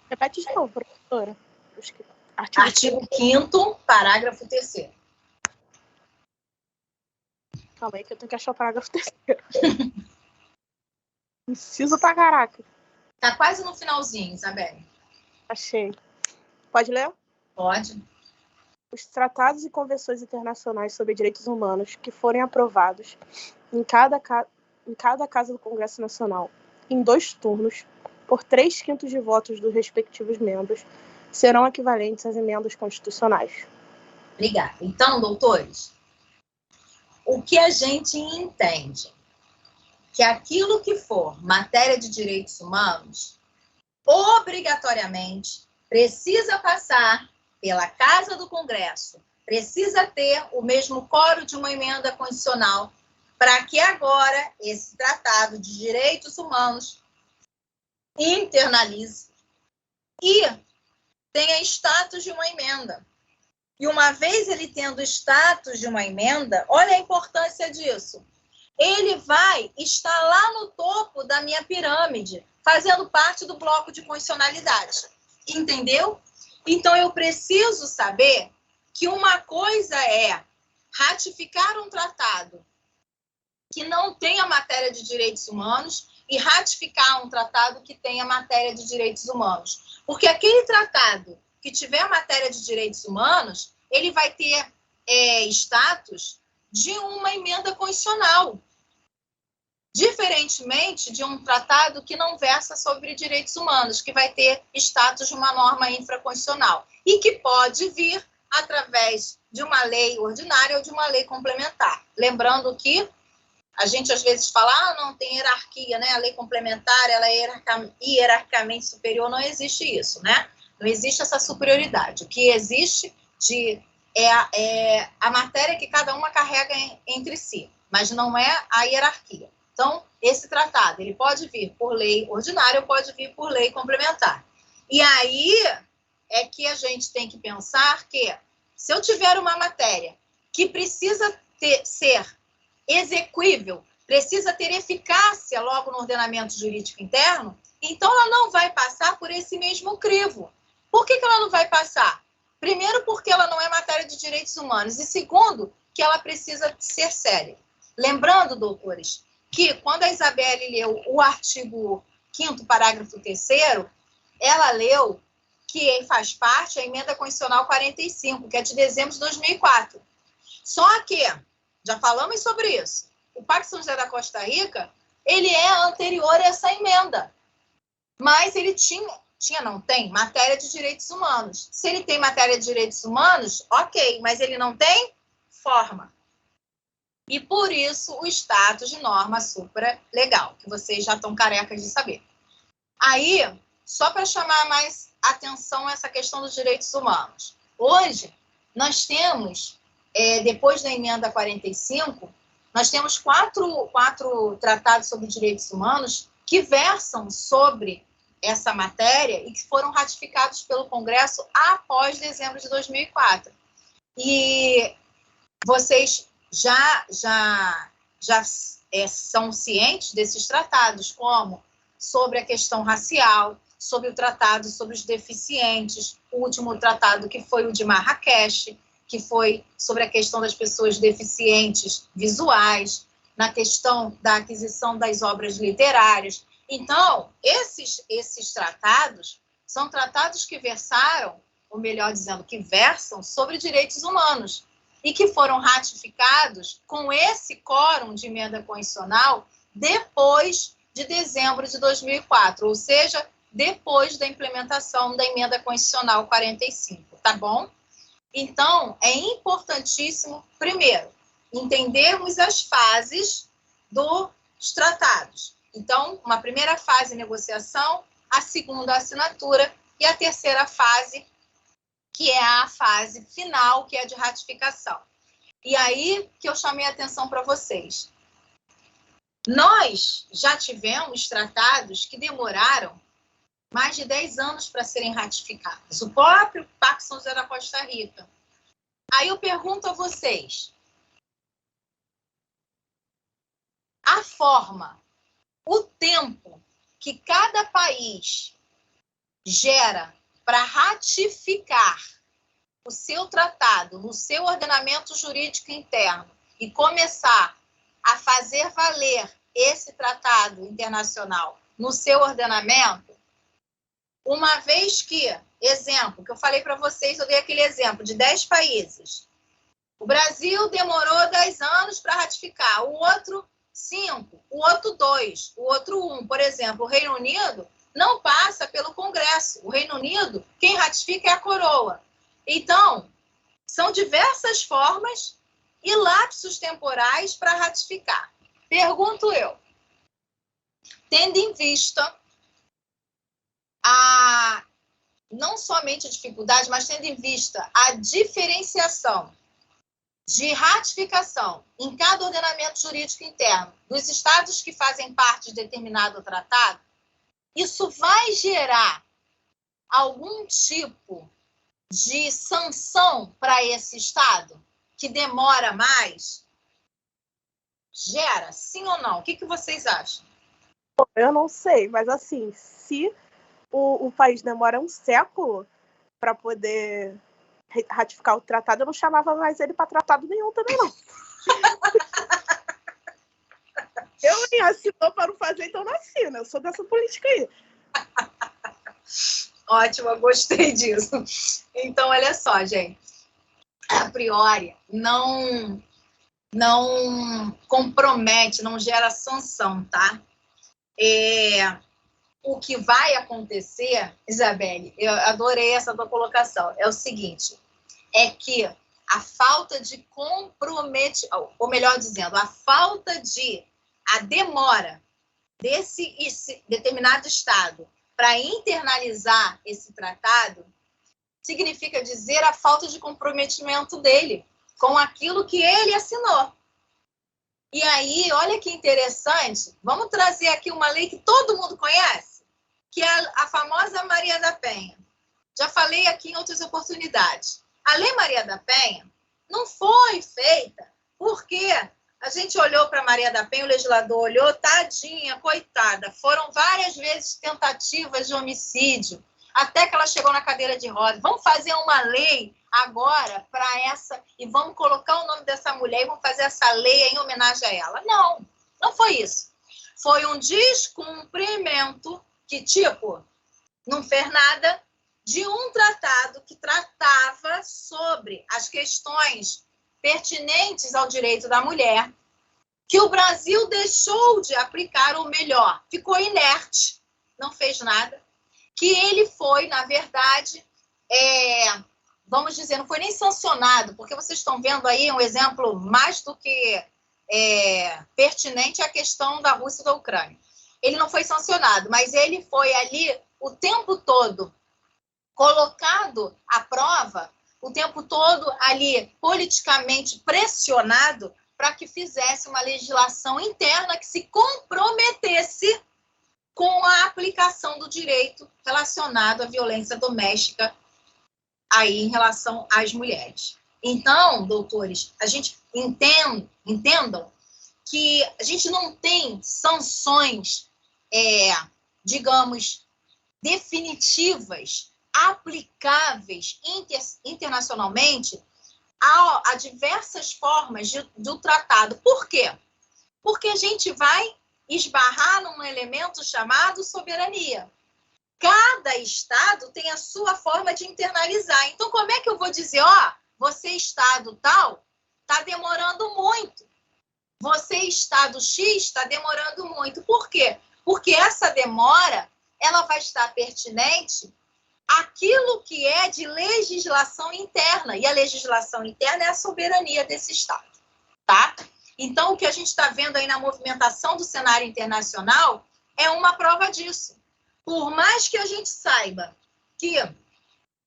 Repete de novo, professora. Artigo 5º, parágrafo 3º. Calma aí que eu tenho que achar o parágrafo 3º. Preciso pra caraca. Tá quase no finalzinho, Isabelle. Achei. Pode ler? Pode. Os tratados e convenções internacionais sobre direitos humanos que forem aprovados em cada casa do Congresso Nacional, em 2 turnos, por 3/5 de votos dos respectivos membros, serão equivalentes às emendas constitucionais. Obrigada. Então, doutores, o que a gente entende? Que aquilo que for matéria de direitos humanos, obrigatoriamente, precisa passar pela Casa do Congresso, precisa ter o mesmo quórum de uma emenda constitucional para que agora esse tratado de direitos humanos internalize e tenha status de uma emenda. E uma vez ele tendo status de uma emenda, olha a importância disso. Ele vai estar lá no topo da minha pirâmide, fazendo parte do bloco de constitucionalidade. Entendeu? Então, eu preciso saber que uma coisa é ratificar um tratado que não tenha matéria de direitos humanos e ratificar um tratado que tenha matéria de direitos humanos. Porque aquele tratado que tiver matéria de direitos humanos, ele vai ter status de uma emenda constitucional. Diferentemente de um tratado que não versa sobre direitos humanos, que vai ter status de uma norma infraconstitucional e que pode vir através de uma lei ordinária ou de uma lei complementar. Lembrando que a gente às vezes fala, não tem hierarquia, né? A lei complementar, ela é hierarquicamente superior, não existe isso, né? Não existe essa superioridade. O que existe é a matéria que cada uma carrega entre si, mas não é a hierarquia. Então, esse tratado, ele pode vir por lei ordinária ou pode vir por lei complementar. E aí é que a gente tem que pensar que, se eu tiver uma matéria que precisa ser exequível, precisa ter eficácia logo no ordenamento jurídico interno, então ela não vai passar por esse mesmo crivo. Por que ela não vai passar? Primeiro, porque ela não é matéria de direitos humanos, e segundo, que ela precisa ser séria. Lembrando, doutores, que quando a Isabelle leu o artigo 5º, parágrafo 3º, ela leu que faz parte a emenda constitucional 45, que é de dezembro de 2004. Só que, já falamos sobre isso, o Pacto São José da Costa Rica, ele é anterior a essa emenda, mas ele não tem matéria de direitos humanos. Se ele tem matéria de direitos humanos, ok, mas ele não tem forma. E por isso o status de norma supralegal, que vocês já estão carecas de saber. Aí, só para chamar mais atenção a essa questão dos direitos humanos. Hoje, nós temos, depois da emenda 45, nós temos quatro tratados sobre direitos humanos que versam sobre essa matéria e que foram ratificados pelo Congresso após dezembro de 2004. E vocês já são cientes desses tratados, como sobre a questão racial, sobre o tratado sobre os deficientes, o último tratado que foi o de Marrakech, que foi sobre a questão das pessoas deficientes visuais, na questão da aquisição das obras literárias. Então, esses tratados são tratados que versaram, ou melhor dizendo, que versam sobre direitos humanos e que foram ratificados com esse quórum de emenda constitucional depois de dezembro de 2004, ou seja, depois da implementação da emenda constitucional 45, tá bom? Então, é importantíssimo, primeiro, entendermos as fases dos tratados. Então, uma primeira fase, negociação, a segunda, assinatura, e a terceira fase, que é a fase final, que é de ratificação. E aí que eu chamei a atenção para vocês. Nós já tivemos tratados que demoraram mais de 10 anos para serem ratificados. O próprio Pacto São José da Costa Rica. Aí eu pergunto a vocês, a forma, o tempo que cada país gera para ratificar o seu tratado no seu ordenamento jurídico interno e começar a fazer valer esse tratado internacional no seu ordenamento, uma vez que, exemplo, que eu falei para vocês, eu dei aquele exemplo de 10 países. O Brasil demorou 10 anos para ratificar, o outro 5, o outro 2, o outro 1. Por exemplo, o Reino Unido não passa pelo Congresso. O Reino Unido, quem ratifica é a coroa. Então, são diversas formas e lapsos temporais para ratificar. Pergunto eu, tendo em vista não somente a dificuldade, mas tendo em vista a diferenciação de ratificação em cada ordenamento jurídico interno dos estados que fazem parte de determinado tratado, isso vai gerar algum tipo de sanção para esse estado que demora mais? Gera, sim ou não? O que vocês acham? Eu não sei, mas assim, se o país demora um século para poder ratificar o tratado, eu não chamava mais ele para tratado nenhum também, não. Eu nem assinou para não fazer, então não assina. Eu sou dessa política aí. Ótimo, eu gostei disso. Então, olha só, gente. A priori, não compromete, não gera sanção, tá? O que vai acontecer, Isabelle, eu adorei essa tua colocação, é o seguinte, é que a falta de comprometimento, ou melhor dizendo, a demora desse determinado estado para internalizar esse tratado, significa dizer a falta de comprometimento dele com aquilo que ele assinou. E aí, olha que interessante, vamos trazer aqui uma lei que todo mundo conhece, que é a famosa Maria da Penha. Já falei aqui em outras oportunidades. A Lei Maria da Penha não foi feita porque a gente olhou para Maria da Penha, o legislador olhou, tadinha, coitada. Foram várias vezes tentativas de homicídio, até que ela chegou na cadeira de rodas. Vamos fazer uma lei agora para essa, e vamos colocar o nome dessa mulher e vamos fazer essa lei em homenagem a ela. Não, não foi isso. Foi um descumprimento que, tipo, não fez nada, de um tratado que tratava sobre as questões pertinentes ao direito da mulher, que o Brasil deixou de aplicar, ou melhor, ficou inerte, não fez nada, que ele foi, na verdade, vamos dizer, não foi nem sancionado, porque vocês estão vendo aí um exemplo mais do que pertinente à questão da Rússia e da Ucrânia. Ele não foi sancionado, mas ele foi ali o tempo todo colocado à prova, o tempo todo ali politicamente pressionado para que fizesse uma legislação interna que se comprometesse com a aplicação do direito relacionado à violência doméstica aí em relação às mulheres. Então, doutores, a gente entendam que a gente não tem sanções, digamos, definitivas, aplicáveis internacionalmente a diversas formas do tratado. Por quê? Porque a gente vai esbarrar num elemento chamado soberania. Cada estado tem a sua forma de internalizar. Então, como é que eu vou dizer, você estado tal, está demorando muito. Você estado X está demorando muito. Por quê? Porque essa demora, ela vai estar pertinente àquilo que é de legislação interna. E a legislação interna é a soberania desse estado, tá? Então, o que a gente está vendo aí na movimentação do cenário internacional é uma prova disso. Por mais que a gente saiba que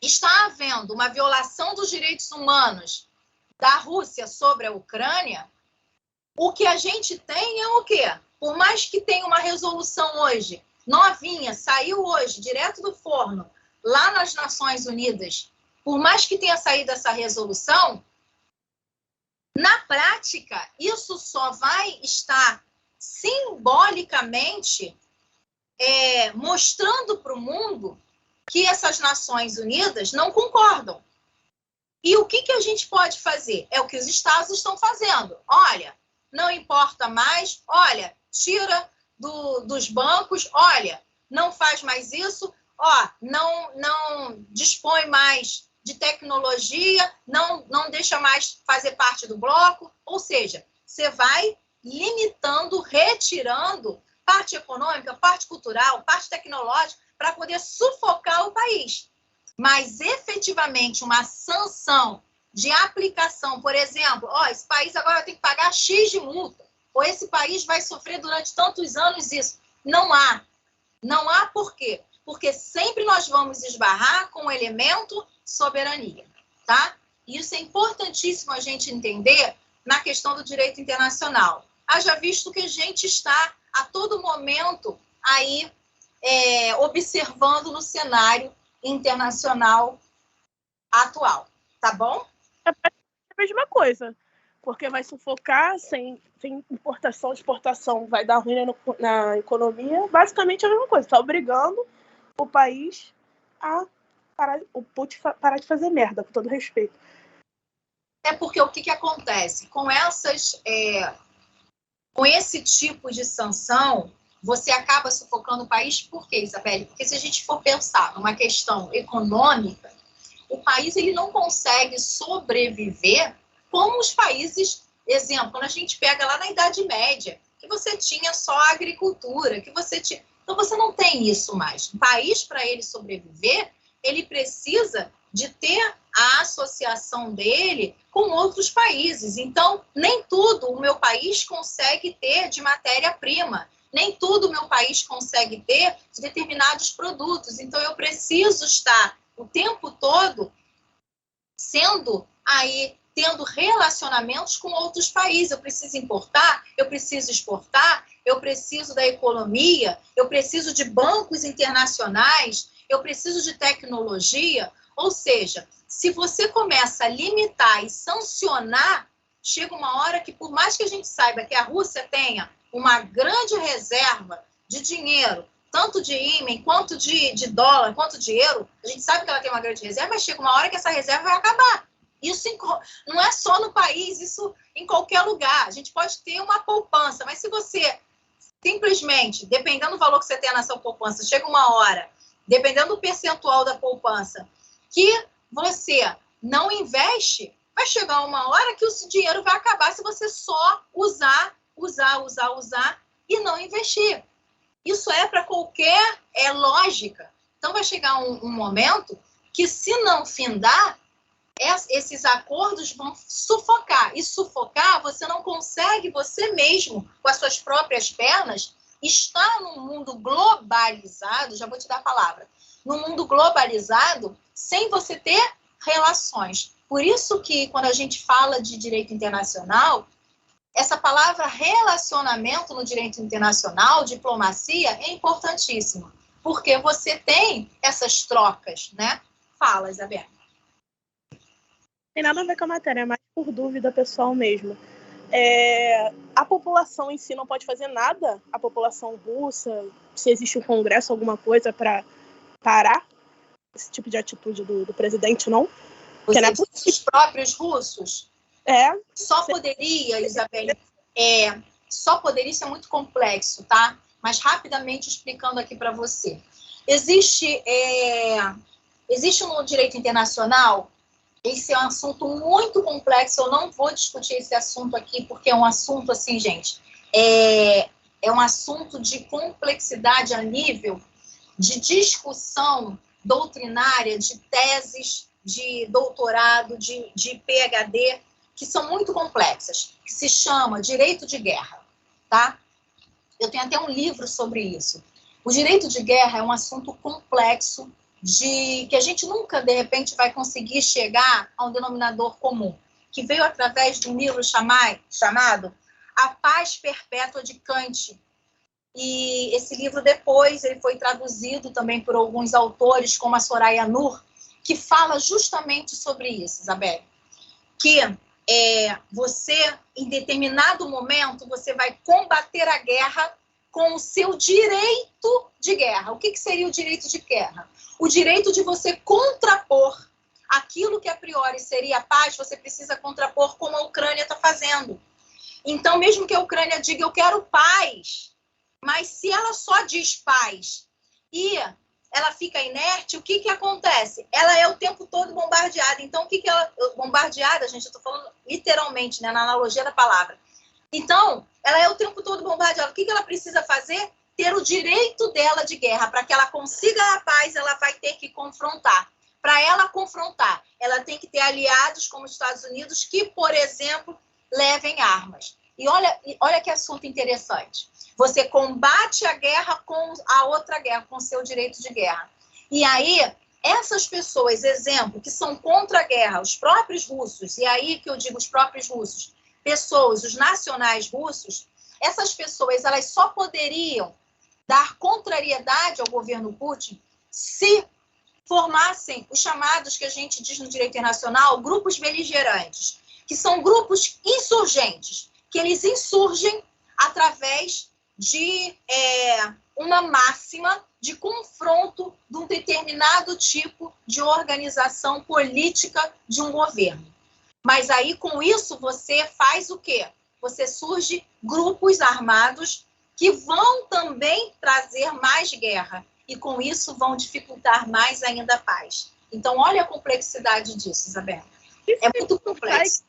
está havendo uma violação dos direitos humanos da Rússia sobre a Ucrânia, o que a gente tem é o quê? Por mais que tenha uma resolução hoje, novinha, saiu hoje, direto do forno, lá nas Nações Unidas, por mais que tenha saído essa resolução, na prática, isso só vai estar simbolicamente mostrando para o mundo que essas Nações Unidas não concordam. E o que a gente pode fazer? É o que os Estados estão fazendo. Olha, não importa mais, olha, tira dos bancos, olha, não faz mais isso, não dispõe mais de tecnologia, não deixa mais fazer parte do bloco, ou seja, você vai limitando, retirando parte econômica, parte cultural, parte tecnológica, para poder sufocar o país. Mas, efetivamente, uma sanção de aplicação, por exemplo, esse país agora tem que pagar X de multa, ou esse país vai sofrer durante tantos anos isso. Não há. Não há por quê? Porque sempre nós vamos esbarrar com o elemento soberania, tá? E isso é importantíssimo a gente entender na questão do direito internacional. Haja visto que a gente está a todo momento aí observando no cenário internacional atual, tá bom? É a mesma coisa, porque vai sufocar sem importação, exportação, vai dar ruim na economia, basicamente é a mesma coisa, está obrigando o país a parar de fazer merda, com todo respeito. É porque o que acontece? Com esse tipo de sanção, você acaba sufocando o país. Por quê, Isabelle? Porque se a gente for pensar numa questão econômica, o país ele não consegue sobreviver como os países, exemplo, quando a gente pega lá na Idade Média, que você tinha só a agricultura, que você tinha... Então, você não tem isso mais. O país, para ele sobreviver, ele precisa de ter a associação dele com outros países. Então, nem tudo o meu país consegue ter de matéria-prima, nem tudo o meu país consegue ter de determinados produtos. Então, eu preciso estar o tempo todo sendo aí tendo relacionamentos com outros países. Eu preciso importar, eu preciso exportar, eu preciso da economia, eu preciso de bancos internacionais, eu preciso de tecnologia. Ou seja, se você começa a limitar e sancionar, chega uma hora que, por mais que a gente saiba que a Rússia tenha uma grande reserva de dinheiro, tanto de ímã, quanto de dólar, quanto de euro, a gente sabe que ela tem uma grande reserva, mas chega uma hora que essa reserva vai acabar. Isso não é só no país, isso em qualquer lugar. A gente pode ter uma poupança, mas se você simplesmente, dependendo do valor que você tem na sua poupança, chega uma hora, dependendo do percentual da poupança, que você não investe, vai chegar uma hora que o dinheiro vai acabar se você só usar e não investir. Isso é para qualquer lógica. Então, vai chegar um momento que, se não findar, esses acordos vão sufocar. E sufocar, você não consegue, você mesmo, com as suas próprias pernas, estar num mundo globalizado, já vou te dar a palavra, num mundo globalizado, sem você ter relações. Por isso que, quando a gente fala de direito internacional, essa palavra relacionamento no direito internacional, diplomacia, é importantíssima, porque você tem essas trocas, né? Fala, Isabel. Tem nada a ver com a matéria, é mais por dúvida pessoal mesmo. A população em si não pode fazer nada? A população russa, se existe um congresso, alguma coisa para parar esse tipo de atitude do presidente, não? Os próprios russos? Só poderia, Isabel, só poderia, isso é muito complexo, tá? Mas rapidamente explicando aqui para você. Existe no direito internacional, esse é um assunto muito complexo, eu não vou discutir esse assunto aqui, porque é um assunto, assim, gente, é um assunto de complexidade a nível de discussão doutrinária, de teses, de doutorado, de PhD, que são muito complexas, que se chama direito de guerra, tá? Eu tenho até um livro sobre isso. O direito de guerra é um assunto complexo, que a gente nunca, de repente, vai conseguir chegar a um denominador comum, que veio através de um livro chamado A Paz Perpétua de Kant. E esse livro, depois, ele foi traduzido também por alguns autores, como a Soraya Nur, que fala justamente sobre isso, Isabel. Que você, em determinado momento, você vai combater a guerra com o seu direito de guerra. O que seria o direito de guerra? O direito de você contrapor aquilo que a priori seria paz, você precisa contrapor como a Ucrânia está fazendo. Então, mesmo que a Ucrânia diga eu quero paz, mas se ela só diz paz e ela fica inerte, o que acontece? Ela é o tempo todo bombardeada. Então, o que ela... Bombardeada, gente, eu estou falando literalmente, né, na analogia da palavra. Então, ela é o tempo todo bombardeada. O que ela precisa fazer? Ter o direito dela de guerra. Para que ela consiga a paz, ela vai ter que confrontar. Para ela confrontar, ela tem que ter aliados como os Estados Unidos que, por exemplo, levem armas. E olha que assunto interessante. Você combate a guerra com a outra guerra, com o seu direito de guerra. E aí, essas pessoas, exemplo, que são contra a guerra, os próprios russos, e aí que eu digo os próprios russos, pessoas, os nacionais russos, essas pessoas, elas só poderiam dar contrariedade ao governo Putin se formassem os chamados, que a gente diz no direito internacional, grupos beligerantes, que são grupos insurgentes, que eles insurgem através de uma máxima de confronto de um determinado tipo de organização política de um governo. Mas aí, com isso, você faz o quê? Você surge grupos armados que vão também trazer mais guerra e, com isso, vão dificultar mais ainda a paz. Então, olha a complexidade disso, Isabel. É muito complexo.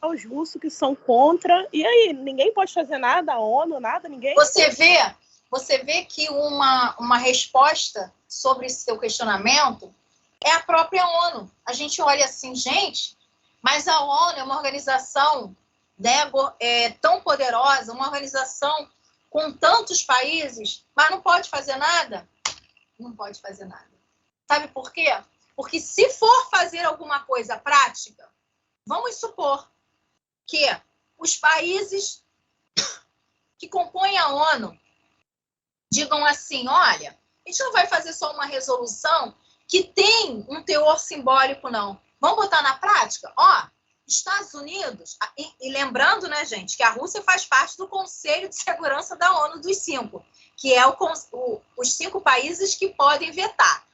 Os russos que são contra, e aí, ninguém pode fazer nada, a ONU, nada, ninguém? Você vê que uma resposta sobre esse seu questionamento é a própria ONU. A gente olha assim, gente, mas a ONU é uma organização, né, tão poderosa, uma organização com tantos países, mas não pode fazer nada? Não pode fazer nada. Sabe por quê? Porque se for fazer alguma coisa prática, vamos supor que os países que compõem a ONU digam assim, olha, a gente não vai fazer só uma resolução que tem um teor simbólico, não. Vamos botar na prática? Ó, Estados Unidos, e lembrando, né, gente, que a Rússia faz parte do Conselho de Segurança da ONU dos 5, que é os 5 países que podem vetar.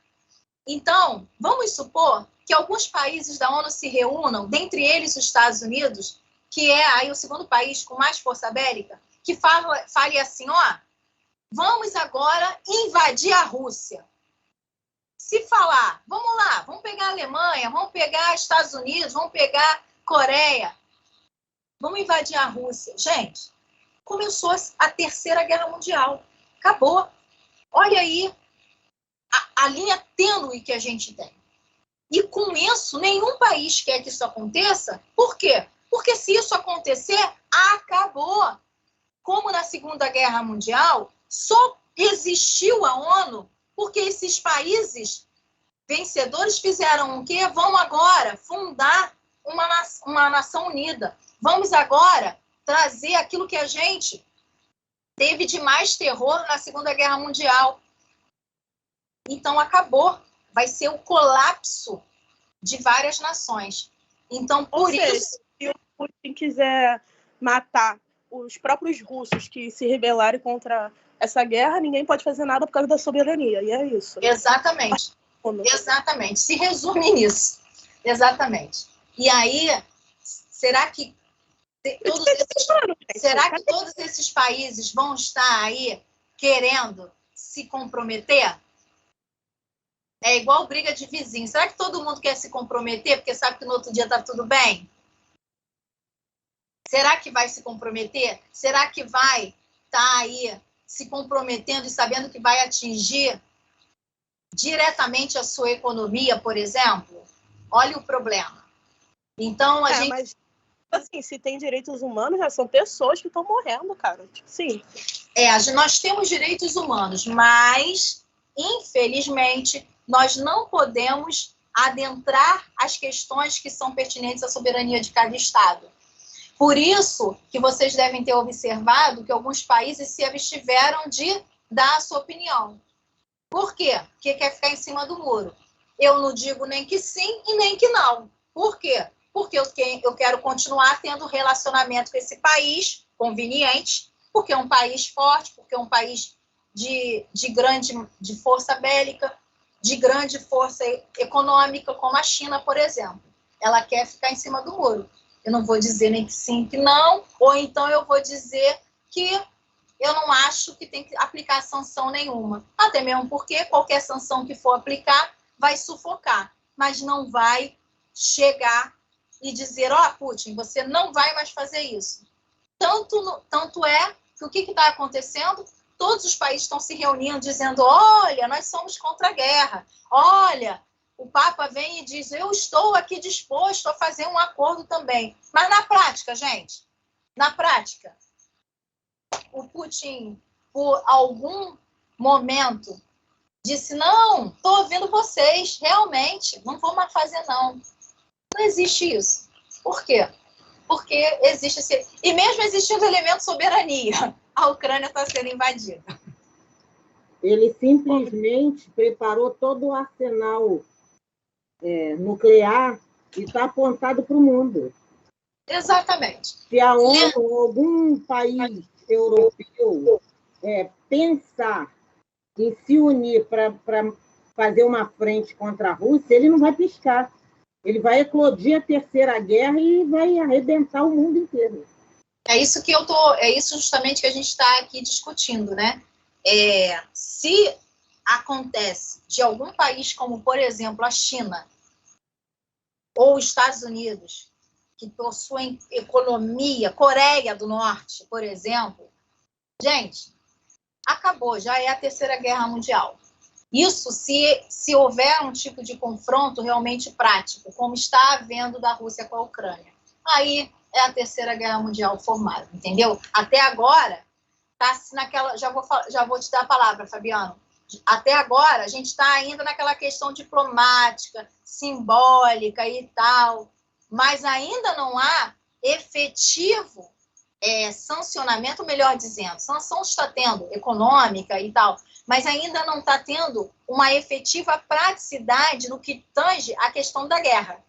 Então, vamos supor que alguns países da ONU se reúnam, dentre eles os Estados Unidos, que é aí o segundo país com mais força bélica, que fale assim, ó, vamos agora invadir a Rússia. Se falar, vamos lá, vamos pegar a Alemanha, vamos pegar Estados Unidos, vamos pegar Coreia, vamos invadir a Rússia. Gente, começou a Terceira Guerra Mundial. Acabou. Olha aí a linha tênue que a gente tem. E com isso, nenhum país quer que isso aconteça. Por quê? Porque se isso acontecer, acabou. Como na Segunda Guerra Mundial, só existiu a ONU porque esses países vencedores fizeram o quê? Vão agora fundar uma nação unida. Vamos agora trazer aquilo que a gente teve de mais terror na Segunda Guerra Mundial. Então, acabou. Vai ser o colapso de várias nações. Então, por isso... Se o Putin quiser matar os próprios russos que se rebelarem contra essa guerra, ninguém pode fazer nada por causa da soberania. E é isso. Exatamente. Exatamente. Se resume nisso. Exatamente. E aí, será que todos esses países vão estar aí querendo se comprometer? É igual briga de vizinho. Será que todo mundo quer se comprometer porque sabe que no outro dia está tudo bem? Será que vai se comprometer? Será que vai estar aí se comprometendo e sabendo que vai atingir diretamente a sua economia, por exemplo? Olha o problema. Então, a gente... Mas, assim, se tem direitos humanos, já são pessoas que estão morrendo, cara. Sim. Nós temos direitos humanos, mas, infelizmente, nós não podemos adentrar as questões que são pertinentes à soberania de cada Estado. Por isso que vocês devem ter observado que alguns países se abstiveram de dar a sua opinião. Por quê? Porque quer ficar em cima do muro. Eu não digo nem que sim e nem que não. Por quê? Porque eu quero continuar tendo relacionamento com esse país conveniente, porque é um país forte, porque é um país de força bélica, de grande força econômica, como a China, por exemplo. Ela quer ficar em cima do muro. Eu não vou dizer nem que sim, que não, ou então eu vou dizer que eu não acho que tem que aplicar sanção nenhuma. Até mesmo porque qualquer sanção que for aplicar vai sufocar, mas não vai chegar e dizer, ó, Putin, você não vai mais fazer isso. Tanto é que o que está acontecendo? Todos os países estão se reunindo dizendo, olha, nós somos contra a guerra, olha, o Papa vem e diz, eu estou aqui disposto a fazer um acordo também. Mas na prática, gente, na prática, o Putin, por algum momento, disse, não, estou ouvindo vocês, realmente, não vou mais fazer, não. Não existe isso. Por quê? Porque existe esse... E mesmo existindo o elemento soberania, a Ucrânia está sendo invadida. Ele simplesmente preparou todo o arsenal nuclear e está apontado para o mundo. Exatamente. Se a ONU ou algum país europeu pensar em se unir para fazer uma frente contra a Rússia, ele não vai piscar. Ele vai eclodir a Terceira Guerra e vai arrebentar o mundo inteiro. É isso justamente que a gente está aqui discutindo, né? Se acontece de algum país como, por exemplo, a China ou os Estados Unidos, que possuem economia, Coreia do Norte, por exemplo, gente, acabou, já é a Terceira Guerra Mundial. Isso se houver um tipo de confronto realmente prático, como está havendo da Rússia com a Ucrânia. Aí é a Terceira Guerra Mundial formada, entendeu? Até agora, tá naquela... Já vou te dar a palavra, Fabiano. Até agora, a gente está ainda naquela questão diplomática, simbólica e tal. mas ainda não há efetivo sancionamento, melhor dizendo. Sanção está tendo, econômica e tal, mas ainda não está tendo uma efetiva praticidade no que tange a questão da guerra.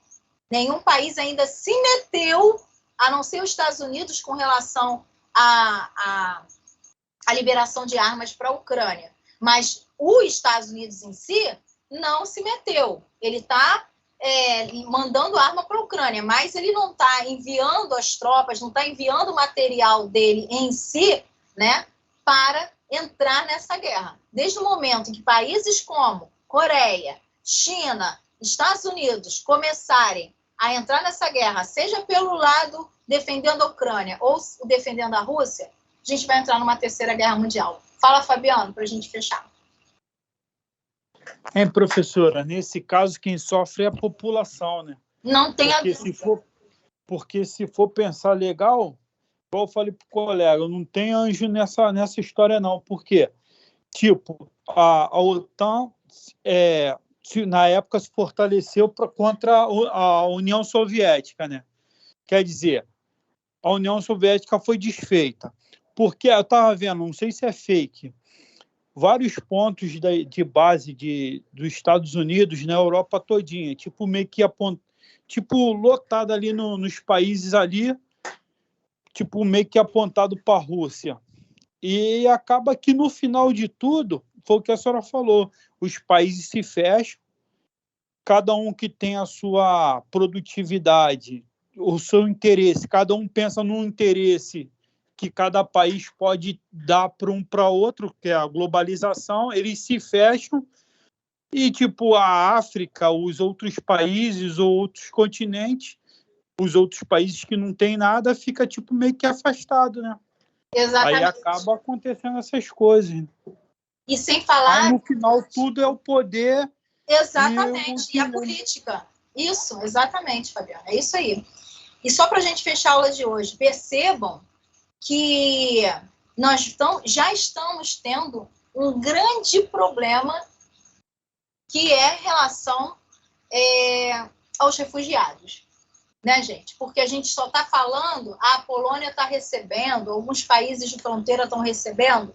Nenhum país ainda se meteu, a não ser os Estados Unidos, com relação à liberação de armas para a Ucrânia. Mas os Estados Unidos em si não se meteu. Ele está mandando arma para a Ucrânia, mas ele não está enviando as tropas, não está enviando o material dele em si, né, para entrar nessa guerra. Desde o momento em que países como Coreia, China, Estados Unidos começarem a entrar nessa guerra, seja pelo lado defendendo a Ucrânia ou defendendo a Rússia, a gente vai entrar numa terceira guerra mundial. Fala, Fabiano, para a gente fechar. Professora, nesse caso, quem sofre é a população, né? Não tem Porque se for pensar legal, igual eu falei para o colega, não tem anjo nessa história, não. Por quê? Tipo, a OTAN, na época, se fortaleceu contra a União Soviética, né? Quer dizer, a União Soviética foi desfeita. Porque eu estava vendo, não sei se é fake, vários pontos de base dos Estados Unidos na Europa todinha, tipo meio que lotado ali nos países ali, tipo meio que apontado para a Rússia. E acaba que no final de tudo, foi o que a senhora falou, os países se fecham, cada um que tem a sua produtividade, o seu interesse, cada um pensa num interesse que cada país pode dar para outro, que é a globalização, eles se fecham e, tipo, a África, os outros países ou outros continentes, os outros países que não têm nada, fica, tipo, meio que afastado, né? Exatamente. Aí acaba acontecendo essas coisas. E sem falar... Aí, no final, tudo é o poder... Exatamente, e a política. Isso, exatamente, Fabiana, é isso aí. E só para a gente fechar a aula de hoje, percebam que nós já estamos tendo um grande problema que é em relação aos refugiados, né, gente? Porque a gente só está falando, a Polônia está recebendo, alguns países de fronteira estão recebendo,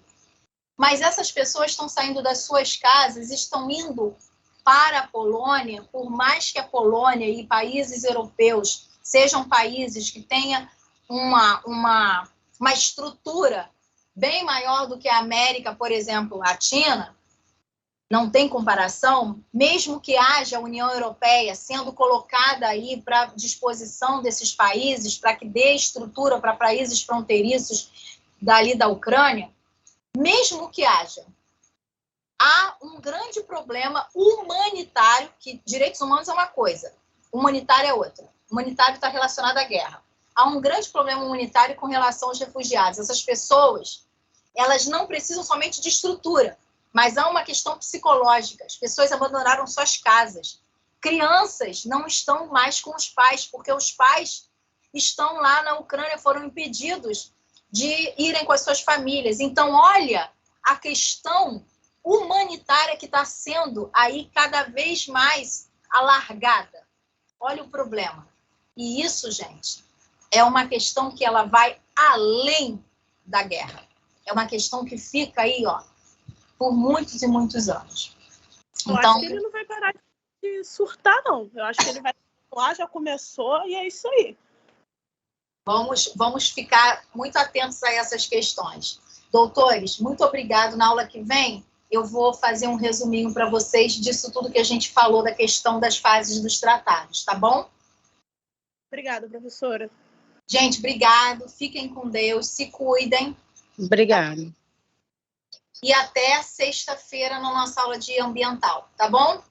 mas essas pessoas estão saindo das suas casas, estão indo para a Polônia, por mais que a Polônia e países europeus sejam países que tenham uma estrutura bem maior do que a América, por exemplo, Latina, não tem comparação, mesmo que haja a União Europeia sendo colocada aí para disposição desses países, para que dê estrutura para países fronteiriços dali da Ucrânia, mesmo que haja, há um grande problema humanitário, que direitos humanos é uma coisa, humanitário é outra. Humanitário está relacionado à guerra. Há um grande problema humanitário com relação aos refugiados. Essas pessoas, elas não precisam somente de estrutura, mas há uma questão psicológica. As pessoas abandonaram suas casas. Crianças não estão mais com os pais, porque os pais estão lá na Ucrânia, foram impedidos de irem com as suas famílias. Então, olha a questão humanitária que está sendo aí cada vez mais alargada. Olha o problema. E isso, gente, é uma questão que ela vai além da guerra. É uma questão que fica aí, ó, por muitos e muitos anos. Eu acho que ele não vai parar de surtar, não. Eu acho que ele vai lá, já começou, e é isso aí. Vamos ficar muito atentos a essas questões. Doutores, muito obrigado. Na aula que vem, eu vou fazer um resuminho para vocês disso tudo que a gente falou da questão das fases dos tratados, tá bom? Obrigada, professora. Gente, obrigado. Fiquem com Deus, se cuidem. Obrigada. E até sexta-feira na nossa aula de ambiental, tá bom?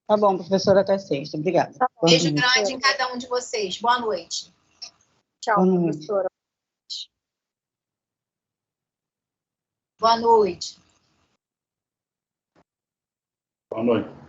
Tá bom, professora, até sexta. Obrigada. Beijo grande em cada um de vocês. Boa noite. Tchau, professora. Boa noite. Boa noite.